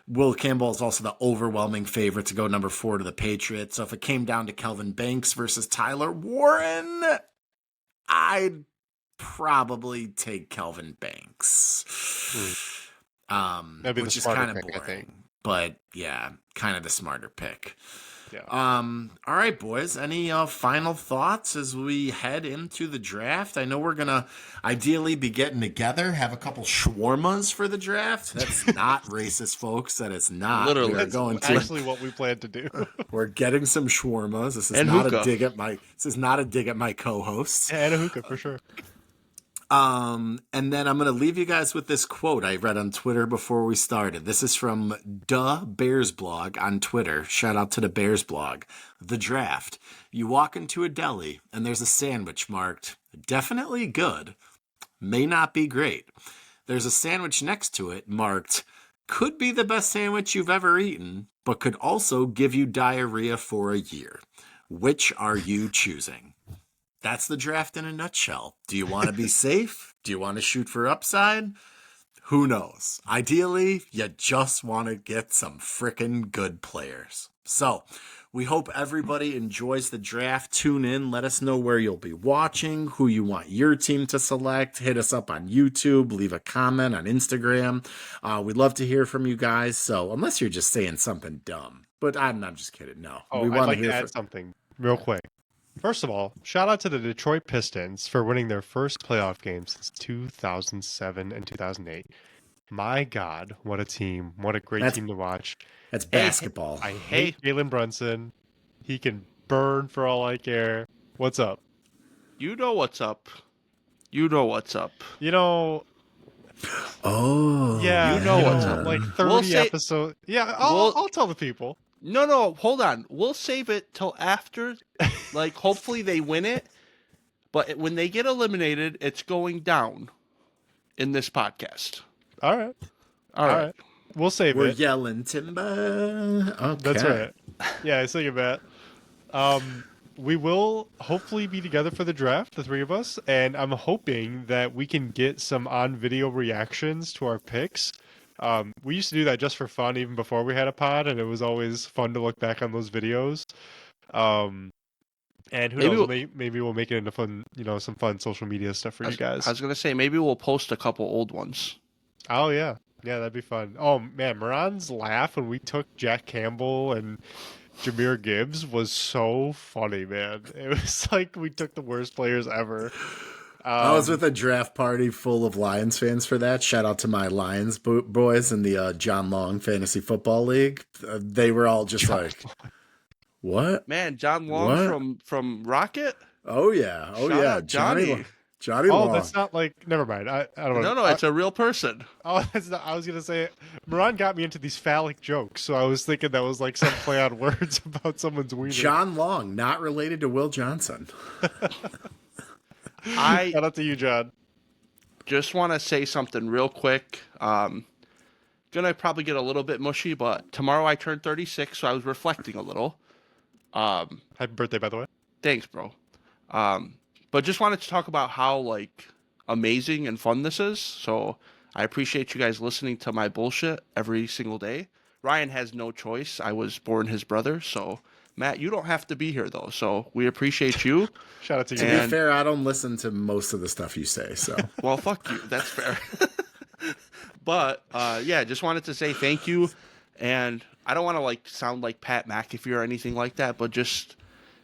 Will Campbell is also the overwhelming favorite to go number 4 to the Patriots. So if it came down to Kelvin Banks versus Tyler Warren, I'd probably take Kelvin Banks. That'd be which the is kind of pick, boring. I think. But yeah, kind of the smarter pick. Yeah. All right, boys. Any final thoughts as we head into the draft? I know we're gonna ideally be getting together, have a couple shawarmas for the draft. That's not racist, folks. That is not. Literally. We're That's going to. actually what we plan to do. We're getting some shawarmas. This is And not hookah. a dig at my. This is not a dig at my co-hosts. And a hookah, for sure. And then I'm going to leave you guys with this quote I read on Twitter before we started. This is from the Bears blog on Twitter. Shout out to the Bears blog. The draft. You walk into a deli and there's a sandwich marked definitely good, may not be great. There's a sandwich next to it marked could be the best sandwich you've ever eaten, but could also give you diarrhea for a year. Which are you choosing? That's the draft in a nutshell. Do you want to be safe? Do you want to shoot for upside? Who knows? Ideally, you just want to get some frickin' good players. So, we hope everybody enjoys the draft. Tune in. Let us know where you'll be watching, who you want your team to select. Hit us up on YouTube. Leave a comment on Instagram. We'd love to hear from you guys. So, unless you're just saying something dumb. But I'm just kidding. No. I'd like to add something real quick. First of all, shout out to the Detroit Pistons for winning their first playoff game since 2007 and 2008. My God, what a team. What a great team to watch. That's basketball. I hate Jalen Brunson. He can burn for all I care. What's up? You know what's up. You know what's up. Oh. Yeah. You know what's up. Like 30 episodes. Yeah, I'll tell the people. No, hold on. We'll save it till after. Like, hopefully they win it. But when they get eliminated, it's going down in this podcast. All right. All right. We'll save We're it. yelling timber. Okay. That's right. Yeah, I think about. We will hopefully be together for the draft, the three of us, and I'm hoping that we can get some on-video reactions to our picks. We used to do that just for fun, even before we had a pod, and it was always fun to look back on those videos. And who knows? Maybe we'll make it into fun, some fun social media stuff for you guys. I was gonna say maybe we'll post a couple old ones. Oh yeah, that'd be fun. Oh man, Moran's laugh when we took Jack Campbell and Jahmyr Gibbs was so funny, man. It was like we took the worst players ever. I was with a draft party full of Lions fans for that. Shout out to my Lions boys in the John Long Fantasy Football League. They were all just what? Man, John Long from Rocket? Oh yeah. Shout out Johnny. Johnny Oh, Long. that's not like. Never mind. I don't know. No, it's a real person. Oh, that's not, I was gonna say, Moran got me into these phallic jokes, so I was thinking that was like some play on words about someone's wiener. John Long, not related to Will Johnson. Shout out to you, John. Just want to say something real quick. Gonna probably get a little bit mushy, but tomorrow I turn 36, so I was reflecting a little. Happy birthday, by the way. Thanks, bro. But just wanted to talk about how like amazing and fun this is. So I appreciate you guys listening to my bullshit every single day. Ryan has no choice. I was born his brother, so Matt, you don't have to be here though. So we appreciate you. Shout out to you. To be fair, I don't listen to most of the stuff you say, so. Well, fuck you. That's fair. But yeah, just wanted to say thank you. And I don't want to like sound like Pat McAfee or anything like that, but just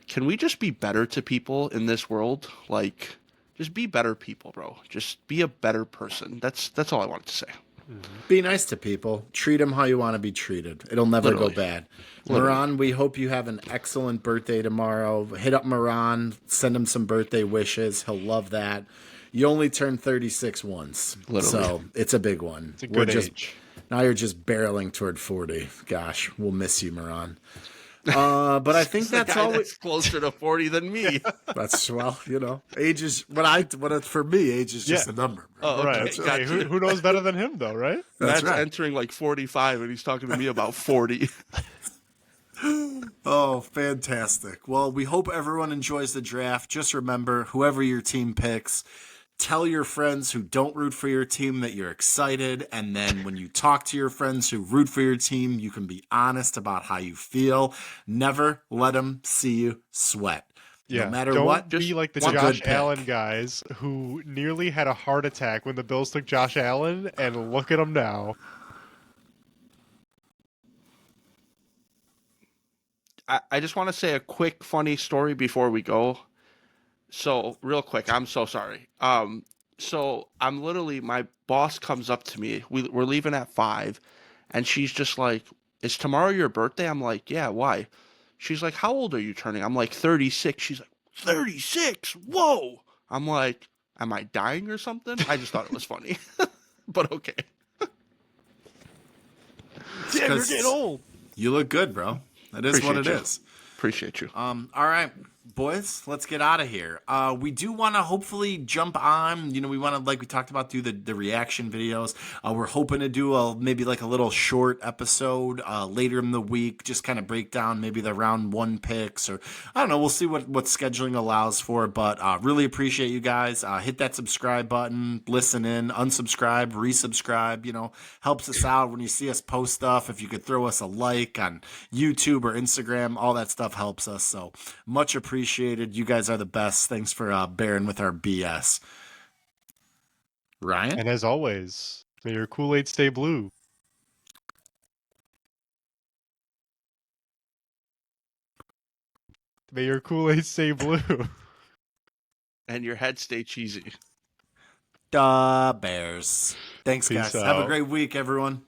can we just be better to people in this world? Like, just be better people, bro. Just be a better person. That's all I wanted to say. Be nice to people. Treat them how you want to be treated. It'll never Literally. go bad. Literally. Moran, we hope you have an excellent birthday tomorrow. Hit up Moran. Send him some birthday wishes. He'll love that. You only turned 36 once. Literally. So it's a big one. It's a good age. Now you're just barreling toward 40. Gosh, we'll miss you, Moran. But I think that's all. That's closer to 40 than me. That's, well, you know, age is for me, age is just a number. Bro. Oh, okay. Right. Gotcha. Hey, who knows better than him, though, right? That's Matt's right. entering like 45 and he's talking to me about 40. Oh, fantastic. Well, we hope everyone enjoys the draft. Just remember, whoever your team picks, tell your friends who don't root for your team that you're excited. And then when you talk to your friends who root for your team, you can be honest about how you feel. Never let them see you sweat. Yeah. No matter Don't what, be just like the one Josh good pick. Allen guys who nearly had a heart attack when the Bills took Josh Allen, and look at him now. I just want to say a quick funny story before we go. So real quick, I'm so sorry. So I'm literally, my boss comes up to me. We're leaving at 5, and she's just like, "Is tomorrow your birthday?" I'm like, "Yeah, why?" She's like, "How old are you turning?" I'm like, 36. She's like, 36? Whoa! I'm like, am I dying or something? I just thought it was funny, but okay. Damn, you're 'Cause getting old. You look good, bro. That is what it Appreciate you. is. Appreciate you. All right, boys, let's get out of here. We do want to hopefully jump on. You know, we want to, like we talked about, do the reaction videos. We're hoping to do maybe like a little short episode later in the week, just kind of break down maybe the round 1 picks, or I don't know. We'll see what scheduling allows for. But really appreciate you guys. Hit that subscribe button, listen in, unsubscribe, resubscribe. You know, helps us out when you see us post stuff. If you could throw us a like on YouTube or Instagram, all that stuff helps us. So much appreciated. You guys are the best. Thanks for bearing with our BS. Ryan? And as always, may your Kool-Aid stay blue. May your Kool-Aid stay blue. And your head stay cheesy. Bears. Thanks, Peace guys. Have a out. great week, everyone.